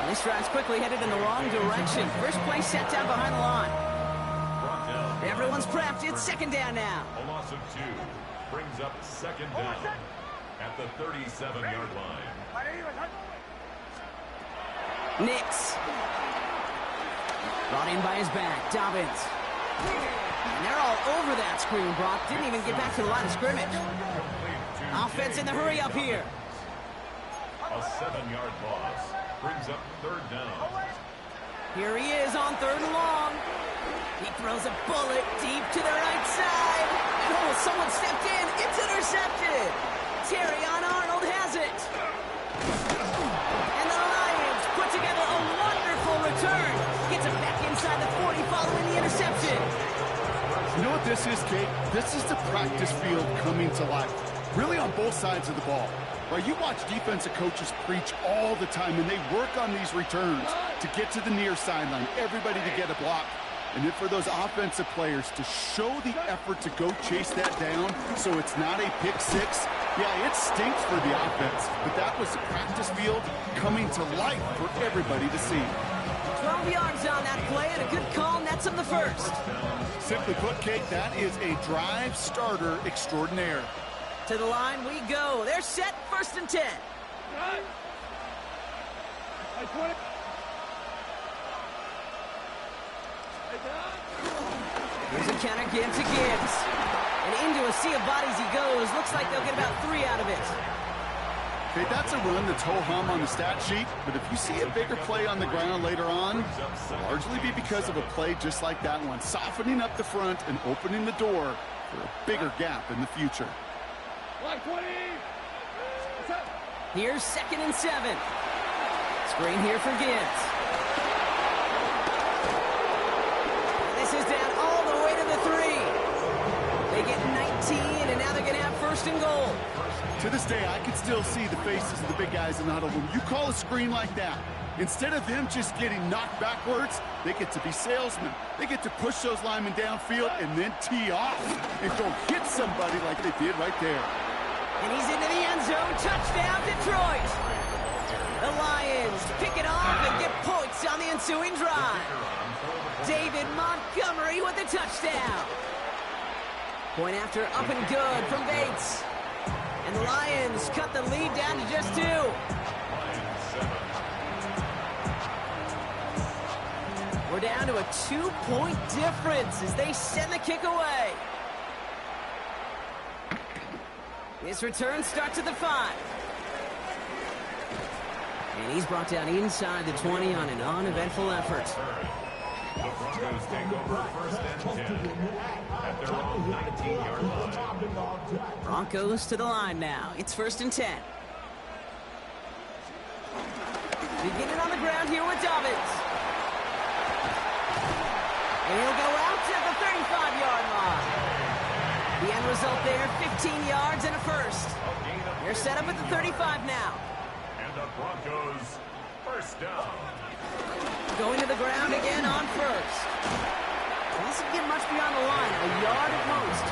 And this drive's quickly headed in the wrong direction. First play set down behind the line. Everyone's prepped. It's 2nd down now. A loss of 2 brings up 2nd down at the 37-yard line. Nix. Brought in by his back. Dobbins. And they're all over that screen, Brock. Didn't even get back to the line of scrimmage. Offense in the hurry up here. A 7-yard loss brings up 3rd down. Here he is on 3rd and long. He throws a bullet deep to the right side. And oh, someone stepped in. It's intercepted. Terrion Arnold has it. And the Lions put together a wonderful return. Gets it back inside the 40 following the interception. You know what this is, Kate? This is the practice field coming to life. Really on both sides of the ball. Right, you watch defensive coaches preach all the time, and they work on these returns to get to the near sideline, everybody to get a block. And then for those offensive players to show the effort to go chase that down so it's not a pick six, yeah, it stinks for the offense. But that was the practice field coming to life for everybody to see. 12 yards on that play, and a good call nets him the first. Simply put, Kate, that is a drive starter extraordinaire. To the line we go. They're set. 1st and 10. Here's a counter give to Gibbs. And into a sea of bodies he goes. Looks like they'll get about 3 out of it. Okay, that's a run that's ho-hum on the stat sheet, but if you see a bigger play on the ground later on, it'll largely be because of a play just like that one, softening up the front and opening the door for a bigger gap in the future. Like 20. Set. Here's 2nd and 7. Screen here for Gibbs. This is down all the way to the 3. They get 19, and now they're going to have 1st and goal. To this day, I can still see the faces of the big guys in the huddle. When you call a screen like that, instead of them just getting knocked backwards, they get to be salesmen. They get to push those linemen downfield and then tee off and go hit somebody like they did right there. And he's into the end zone. Touchdown, Detroit. The Lions pick it off and get points on the ensuing drive. David Montgomery with the touchdown. Point after up and good from Bates. And the Lions cut the lead down to just 2. We're down to a 2-point difference as they send the kick away. This return starts at the 5. And he's brought down inside the 20 on an uneventful effort. The Broncos take over 1st and 10 at their own 19-yard line. Broncos to the line now. It's 1st and 10. Beginning on the ground here with Dobbins. And he'll go out at the 35-yard line. The end result there, 15 yards and a 1st. They're set up at the 35 now. And the Broncos 1st down. Going to the ground again on 1st. Doesn't get much beyond the line, a yard at most.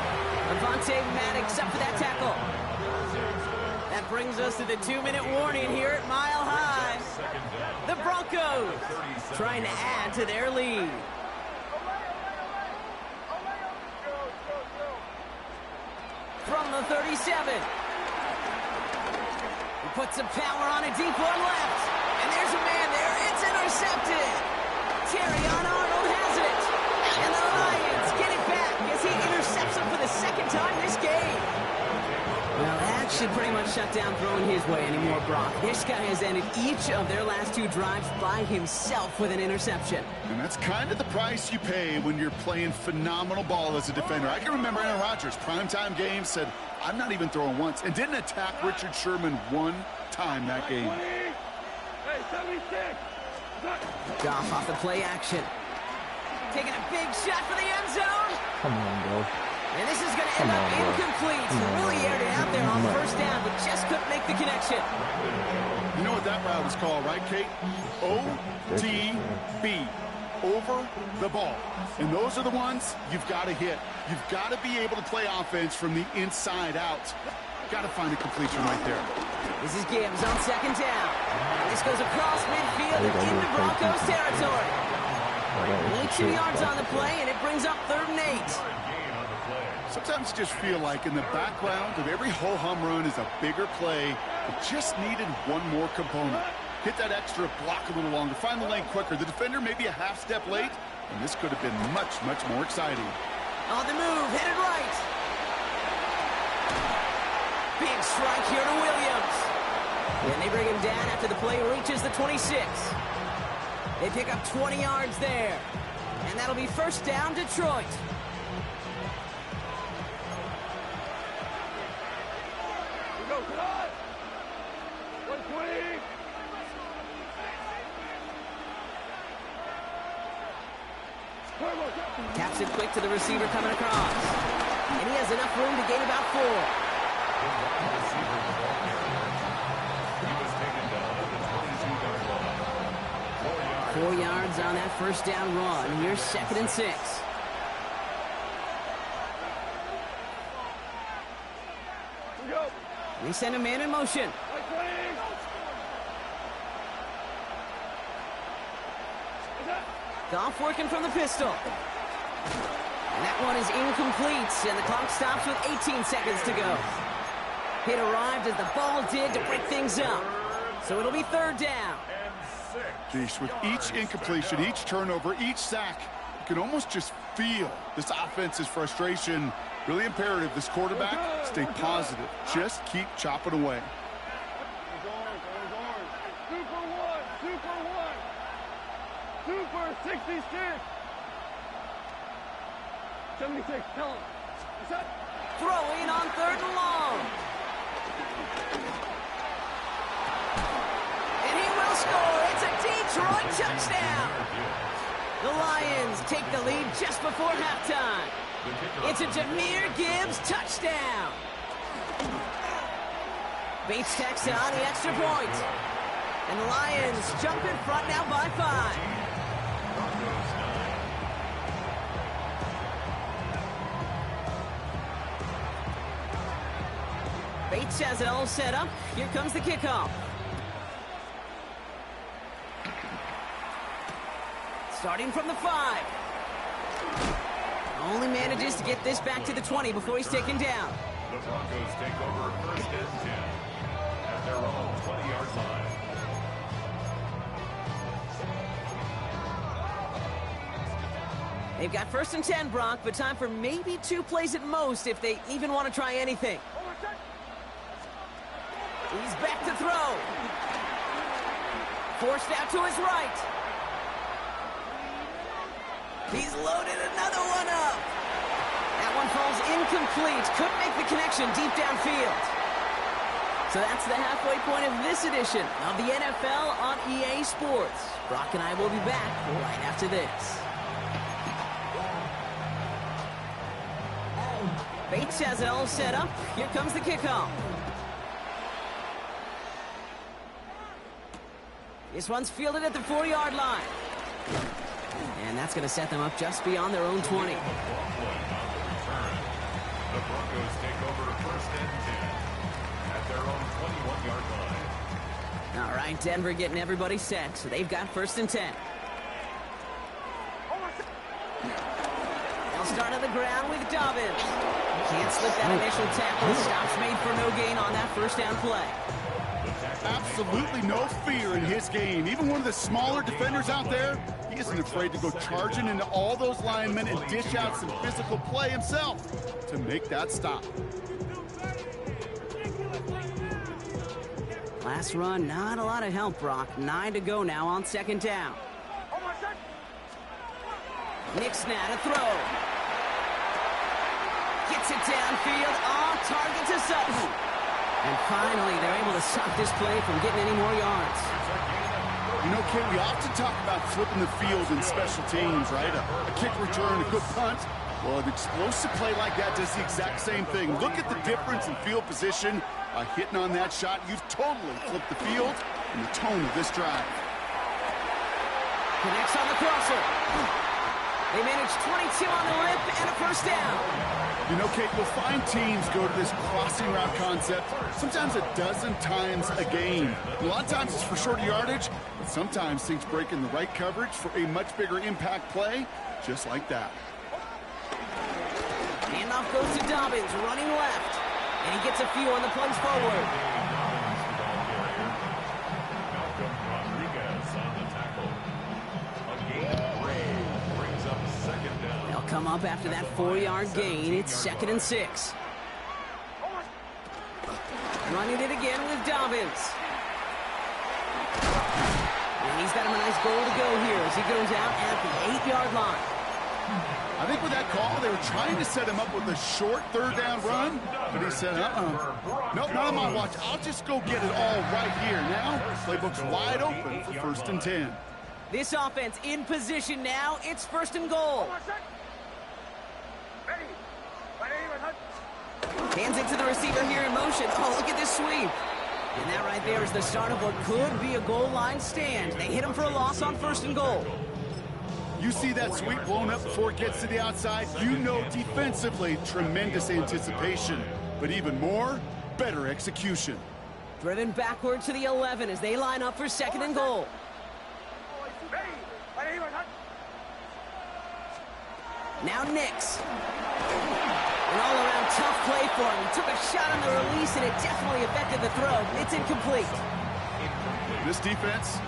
Avonte Maddox up for that tackle. That brings us to the 2-minute warning here at Mile High. The Broncos trying to add to their lead. From the 37. He puts some power on a deep one left. And there's a man there. It's intercepted. Terrion Arnold has it. And the Lions get it back as he intercepts him for the 2nd time this game. Well, that should pretty much shut down throwing his way anymore, Brock. This guy has ended each of their last 2 drives by himself with an interception. And that's kind of the price you pay when you're playing phenomenal ball as a defender. I can remember Aaron Rodgers, primetime game, said, I'm not even throwing once, and didn't attack Richard Sherman 1 time that game. Hey, 76. Goff off the play action. Taking a big shot for the end zone. Come on, bro. And this is going to end up incomplete. Really aired it out there on 1st down, but just couldn't make the connection. You know what that route is called, right, Kate? OTB. Over the ball. And those are the ones you've got to hit. You've got to be able to play offense from the inside out. Got to find a completion right there. This is Gibbs on 2nd down. This goes across midfield and into Broncos territory. Only 2 yards on the play, and it brings up 3rd and 8. Sometimes you just feel like in the background of every ho-hum run is a bigger play that just needed one more component. Hit that extra block a little longer, find the lane quicker. The defender may be a half step late, and this could have been much, much more exciting. On the move, headed right. Big strike here to Williams. And they bring him down after the play reaches the 26. They pick up 20 yards there. And that'll be 1st down, Detroit. We go, cut. 120. Taps it quick to the receiver coming across. And he has enough room to gain about 4. 4 yards on that 1st down run. Here's 2nd and 6. They send a man in motion. Goff working from the pistol. And that one is incomplete, and the clock stops with 18 seconds to go. Hit arrived as the ball did to break things up. So it'll be 3rd down. Geez, with each incompletion, each turnover, each sack, you can almost just feel this offense's frustration. Really imperative, this quarterback, stay positive. Just keep chopping away. Super 66. 76, tell him. Throwing on 3rd and long. score. It's a Detroit touchdown. The Lions take the lead just before halftime. It's a Jahmyr Gibbs touchdown. Bates tacks on the extra point. And the Lions jump in front now by 5. Bates has it all set up. Here comes the kickoff. Starting from the 5. Only manages to get this back to the 20 before he's taken down. The Broncos take over first and 10 at their own 20-yard line. They've got first and 10, Brock, but time for maybe 2 plays at most if they even want to try anything. He's back to throw. Forced out to his right. He's loaded another one up. That one falls incomplete. Couldn't make the connection deep downfield. So that's the halfway point of this edition of the NFL on EA Sports. Brock and I will be back right after this. Bates has it all set up. Here comes the kickoff. This one's fielded at the 4-yard line. And that's going to set them up just beyond their own 20. The Broncos take over first and 10 at their own 21-yard line. All right, Denver getting everybody set, so they've got first and 10. They'll start on the ground with Dobbins. Can't slip that initial tackle. Stops made for no gain on that first down play. Absolutely no fear in his game. Even one of the smaller defenders out there, he isn't afraid to go charging into all those linemen and dish out some physical play himself to make that stop. Last run, not a lot of help, Brock. 9 to go now on second down. Nixon to throw. Gets it downfield, off target to Sutton. And finally, they're able to stop this play from getting any more yards. You know, Kate, we often talk about flipping the field in special teams, right? A kick return, a good punt. Well, an explosive play like that does the exact same thing. Look at the difference in field position. By hitting on that shot, you've totally flipped the field and the tone of this drive. Connects on the crosser. They manage 22 on the lip and a first down. You know, Kate, we'll find teams go to this crossing route concept sometimes a dozen times a game. A lot of times it's for shorter yardage, but sometimes things break in the right coverage for a much bigger impact play, just like that. Handoff goes to Dobbins, running left. And he gets a few on the plunge forward. Malcolm Rodriguez on the tackle. A gain of 3 brings up second down. They'll come up after that 4-yard gain. It's second and 6. Running it again with Dobbins. And he's got him a nice goal to go here as he goes out at the 8-yard line. I think with that call, they were trying to set him up with a short third down run, but he said, nope, not on my watch. I'll just go get it all right here. Now, playbook's wide open for first and 10. This offense in position now. It's first and goal. Hands it to the receiver here in motion. Oh, look at this sweep. And that right there is the start of what could be a goal line stand. They hit him for a loss on first and goal. You see that sweep blown up before it gets to the outside, you know defensively, tremendous anticipation. But even more, better execution. Driven backward to the 11 as they line up for second and goal. Now Nix. An all-around tough play for him. He took a shot on the release, and it definitely affected the throw. It's incomplete. This defense,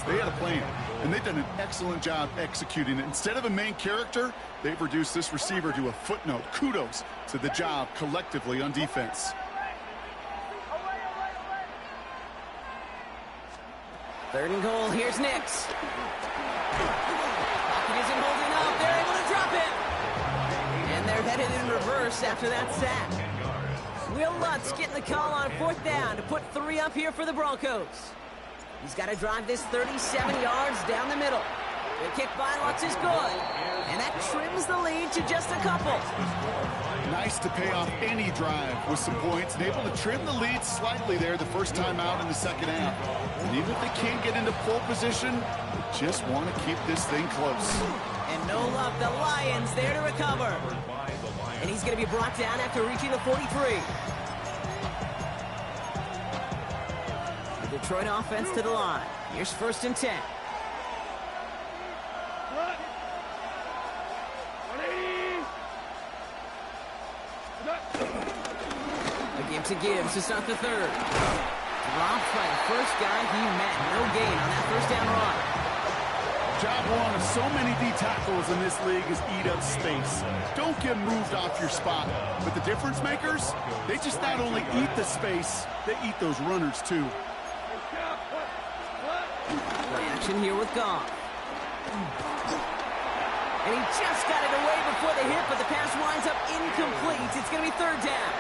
they had a plan, and they've done an excellent job executing it. Instead of a main character, they've reduced this receiver to a footnote. Kudos to the job collectively on defense. Third and goal, here's Nix. Pocket isn't holding up, they're able to drop it. And they're headed in reverse after that sack. Will Lutz getting the call on fourth down to put 3 up here for the Broncos. He's got to drive this 37 yards down the middle. The kick by Lutz is good. And that trims the lead to just a couple. Nice to pay off any drive with some points and able to trim the lead slightly there the first time out in the second half. And even if they can't get into pole position, they just want to keep this thing close. And no luck, the Lions there to recover. And he's going to be brought down after reaching the 43. The Detroit offense to the line. Here's 1st and 10. To Gibbs to start the third. Dropped by the first guy he met. No gain on that first down run. Job one of so many D tackles in this league is eat up space. Don't get moved off your spot. But the difference makers, they just not only eat the space, they eat those runners too. Play action here with Goff. And he just got it away before the hit, but the pass winds up incomplete. It's going to be 3rd down.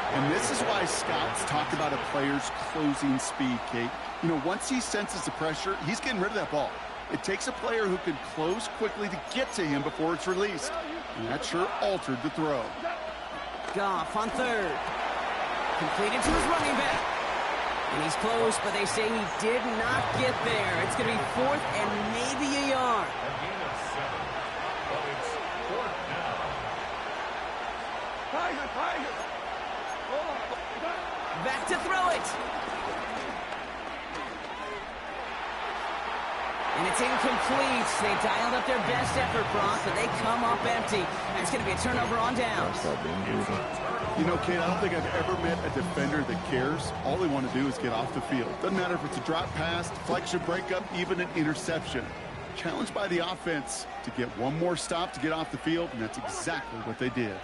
And this is why scouts talk about a player's closing speed, Kate. You know, once he senses the pressure, he's getting rid of that ball. It takes a player who can close quickly to get to him before it's released. And that sure altered the throw. Goff on 3rd. Completed to his running back. And he's close, but they say he did not get there. It's going to be 4th and maybe a yard. A gain of 7, but it's 4th down. Back to throw it. And it's incomplete. They dialed up their best effort, Brock, but they come up empty. And it's going to be a turnover on downs. You know, Kate, I don't think I've ever met a defender that cares. All they want to do is get off the field. Doesn't matter if it's a drop pass, deflection, breakup, even an interception. Challenged by the offense to get one more stop to get off the field, and that's exactly what they did.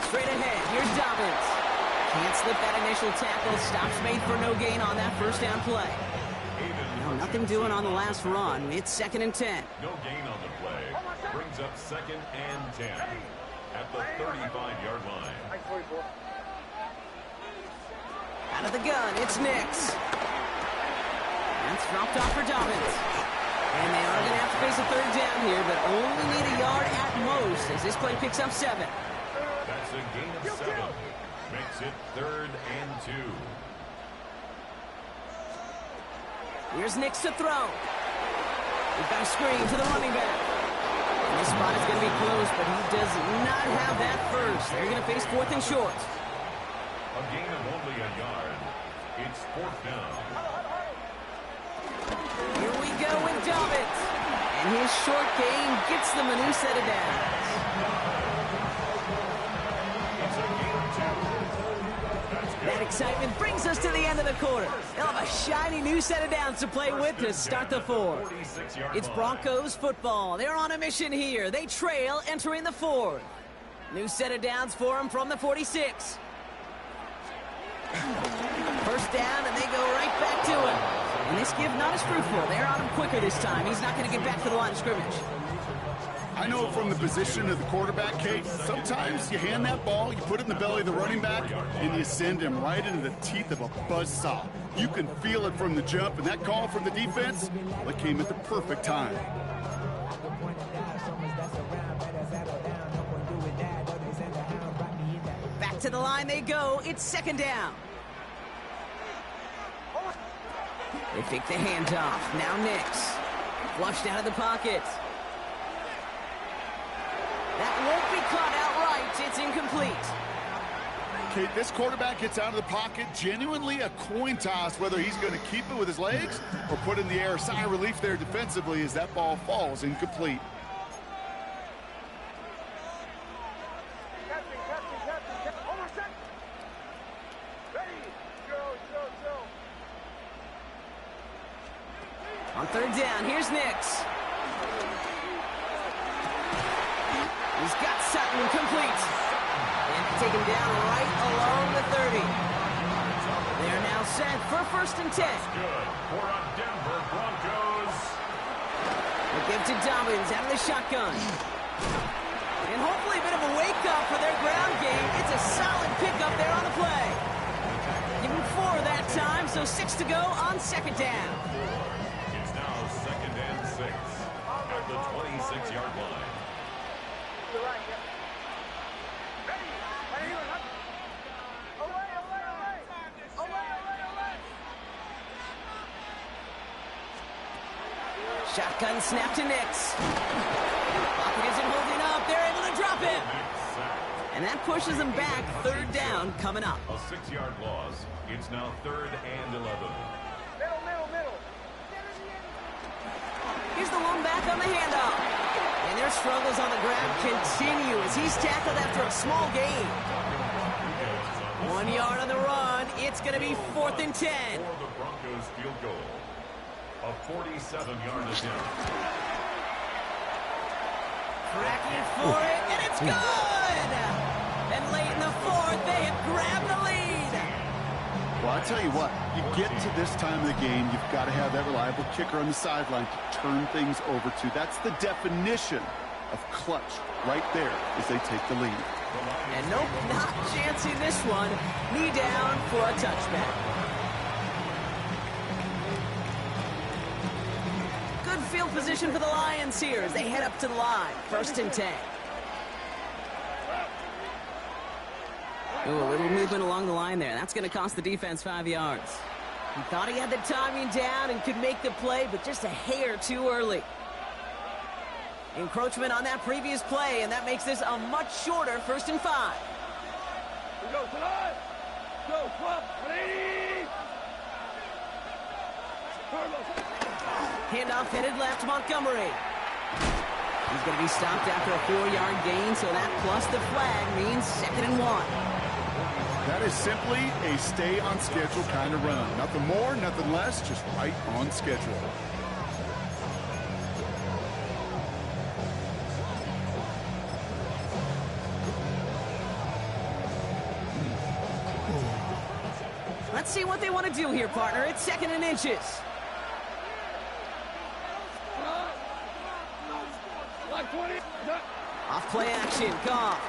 Straight ahead, here's Dobbins. Can't slip that initial tackle. Stops made for no gain on that first down play. No, nothing doing on the last run. It's 2nd and 10. No gain on the play. Brings up 2nd and 10 at the 35-yard line. Out of the gun, it's Nix. That's dropped off for Dobbins. And they are going to have to face a 3rd down here, but only need a yard at most as this play picks up 7. That's a gain of 7. Makes it 3rd and 2. Here's Nix to throw. We've got a screen to the running back. And this spot is going to be close, but he does not have that first. They're going to face 4th and short. A gain of only a yard. It's 4th down. Here we go with Dobbins. And his short gain gets them a new set of downs. That excitement brings us to the end of the quarter. They'll have a shiny new set of downs to play with to start the 4th. It's Broncos football. They're on a mission here. They trail entering the 4th. New set of downs for them from the 46. First down, and they go right back to him. And this give not as fruitful. They're on him quicker this time. He's not going to get back to the line of scrimmage. I know from the position of the quarterback, Kate, sometimes you hand that ball, you put it in the belly of the running back, and you send him right into the teeth of a buzzsaw. You can feel it from the jump, and that call from the defense, well, it came at the perfect time. Back to the line they go. It's 2nd down. They fake the handoff. Now Nix. Flushed out of the pocket. That won't be caught outright. It's incomplete. Kate, this quarterback gets out of the pocket, genuinely a coin toss whether he's going to keep it with his legs or put it in the air. Sigh of relief there defensively as that ball falls incomplete. On 3rd down, here's Nix. He's got Sutton complete. And take him down right along the 30. They are now set for 1st and 10. Good for a Denver Broncos. They give to Dobbins out of the shotgun. And hopefully a bit of a wake-up for their ground game. It's a solid pickup there on the play. Give him 4 that time, so 6 to go on second down. It's now 2nd and 6 at the 26-yard line. Shotgun snap to Nix. Pocket isn't holding up. They're able to drop him. And that pushes them back. 3rd down coming up. A 6-yard loss. It's now 3rd and 11. Middle. Here's the one back on the handoff. And their struggles on the ground continue as he's tackled after a small gain. 1 yard on the run. It's going to be 4th and 10. For the Broncos field goal. A 47-yard attempt. Cracking for it, and it's good! And late in the 4th, they have grabbed the lead. Well, I tell you what, you get to this time of the game, you've got to have that reliable kicker on the sideline to turn things over to. That's the definition of clutch right there as they take the lead. And nope, not chancing this one. Knee down for a touchback. Good field position for the Lions here as they head up to the line. 1st and 10. Ooh, a little movement along the line there. That's going to cost the defense 5 yards. He thought he had the timing down and could make the play, but just a hair too early. Encroachment on that previous play, and that makes this a much shorter 1st and 5. We go, tonight. Go, 12, 180. Handoff headed left, Montgomery. He's going to be stopped after a 4-yard gain, so that plus the flag means 2nd and 1. That is simply a stay on schedule kind of run. Nothing more, nothing less, just right on schedule. Let's see what they want to do here, partner. It's 2nd and inches. Off play action, Goff.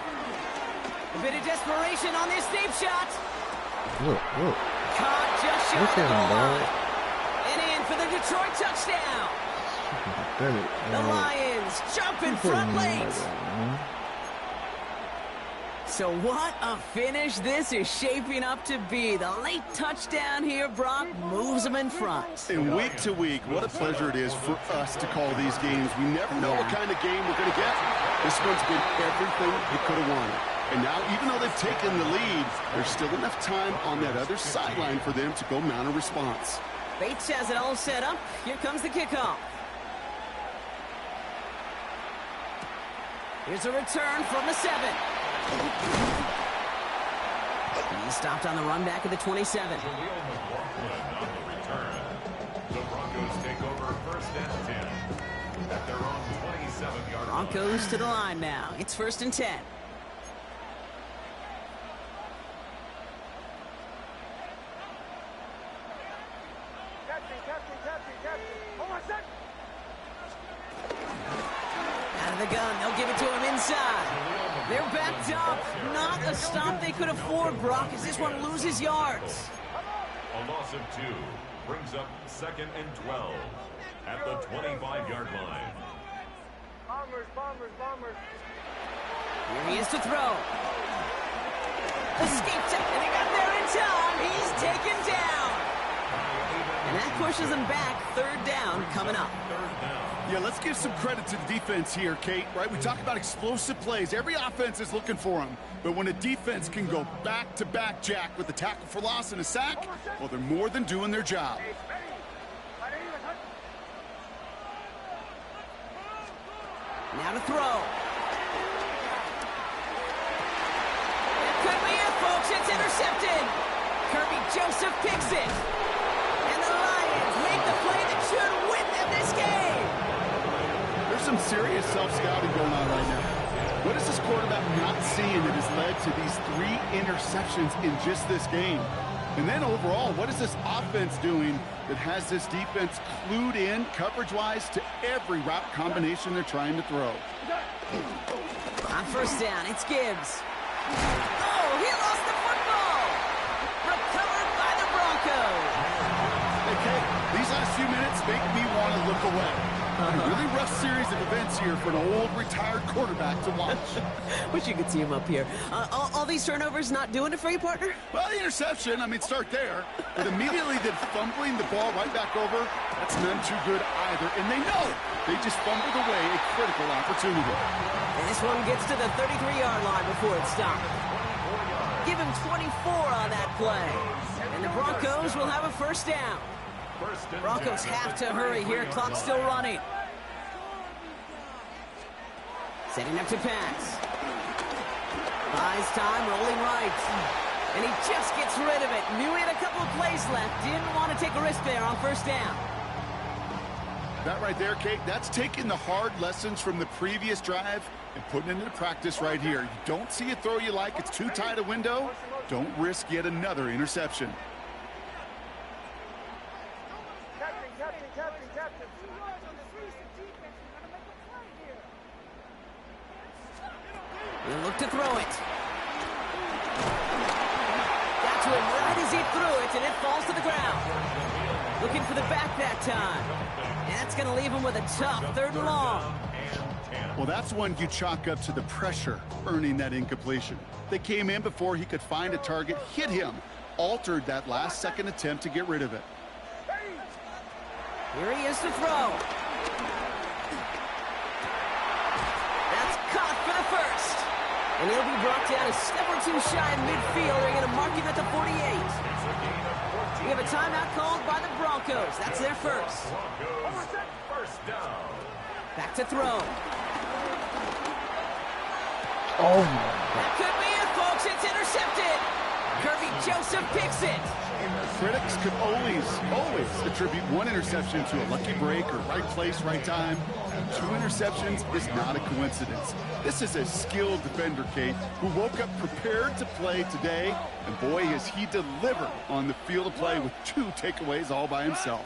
A bit of desperation on this deep shot. Caught just short of the goal line. And in for the Detroit touchdown. The Lions jump in front late. So what a finish this is shaping up to be. The late touchdown here, Brock, moves them in front. And week to week, what a pleasure it is for us to call these games. We never know what kind of game we're going to get. This one's been everything you could have wanted. And now, even though they've taken the lead, there's still enough time on that other sideline for them to go mount a response. Bates has it all set up. Here comes the kickoff. Here's a return from the 7. He's stopped on the run back at the 27. On the return. The Broncos take over 1st and 10 at their own 27-yard line. Broncos to the line now. It's 1st and 10. Out of the gun, they'll give it to him inside. They're backed up. Not a stop they could afford, Brock, as this one loses yards. A loss of 2 brings up 2nd and 12 at the 25-yard line. Bombers. Here he is to throw. Escape tech, and he got there in time. He's taken down. And that pushes him back. 3rd down coming up. Yeah, let's give some credit to the defense here, Kate, right? We talk about explosive plays. Every offense is looking for them. But when a defense can go back-to-back, Jack, with a tackle for loss and a sack, well, they're more than doing their job. Now to throw. It could be it, folks. It's intercepted. Kirby Joseph picks it. And the Lions make the play that should win them this game. There's some serious self-scouting going on right now. What is this quarterback not seeing that has led to these 3 interceptions in just this game? And then overall, what is this offense doing that has this defense clued in coverage-wise to every route combination they're trying to throw? On 1st down, it's Gibbs. Oh, he lost the football. Recovered by the Broncos. make me want to look away. A really rough series of events here for an old retired quarterback to watch. Wish you could see him up here. All these turnovers not doing it for you, partner? Well, the interception, I mean, start there. But immediately then fumbling the ball right back over, that's none too good either. And they know they just fumbled away a critical opportunity. And this one gets to the 33-yard line before it stopped. Give him 24 on that play. And the Broncos will have a first down. Broncos have to hurry here. Clock's still running. Setting up to pass. Buys time, rolling right. And he just gets rid of it. Knew he had a couple of plays left. Didn't want to take a risk there on first down. That right there, Kate, that's taking the hard lessons from the previous drive and putting it into practice right here. You don't see a throw you like, it's too tight a window. Don't risk yet another interception. He'll look to throw it. Got to him right as he threw it, and it falls to the ground. Looking for the back that time. And that's going to leave him with a tough 3rd and long. Well, that's one you chalk up to the pressure, earning that incompletion. They came in before he could find a target, hit him, altered that last-second attempt to get rid of it. Here he is to throw. That's caught for the first. And he'll be brought down a step or two shy of midfield. They're going to mark him at the 48. We have a timeout called by the Broncos. That's their first. First down. Back to throw. Oh, That could be it, folks. It's intercepted. Kirby Joseph picks it. Critics could always attribute one interception to a lucky break or right place, right time. 2 interceptions is not a coincidence. This is a skilled defender, Kate, who woke up prepared to play today, and boy, has he delivered on the field of play with 2 takeaways all by himself.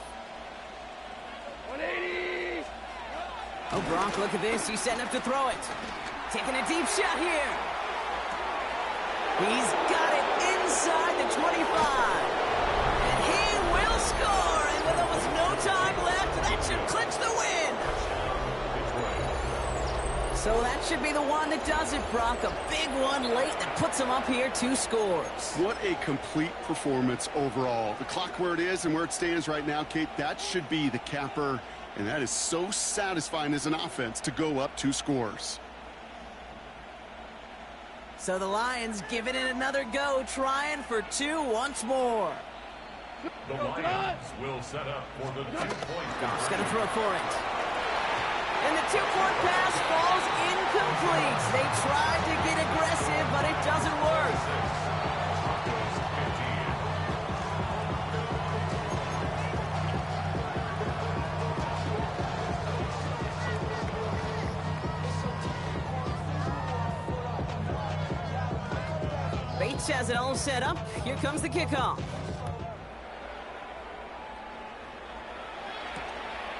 180. Oh, Gronk, look at this. He's setting up to throw it. Taking a deep shot here. He's got it inside the 25. And he will score. And with almost no time left, that should clinch the win. So that should be the one that does it, Brock. A big one late that puts him up here 2 scores. What a complete performance overall. The clock where it is and where it stands right now, Kate, that should be the capper. And that is so satisfying as an offense to go up 2 scores. So the Lions giving it another go, trying for 2 once more. The Lions will set up for the 2-point. Goff's going to throw for it. And the 2-point pass falls incomplete. They tried to get aggressive, but it doesn't work. Bates has it all set up. Here comes the kickoff.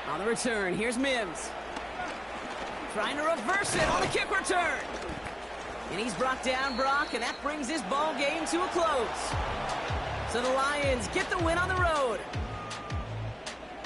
On the return, here's Mims. Trying to reverse it on the kick return. And he's brought down, Brock, and that brings this ball game to a close. So the Lions get the win on the road.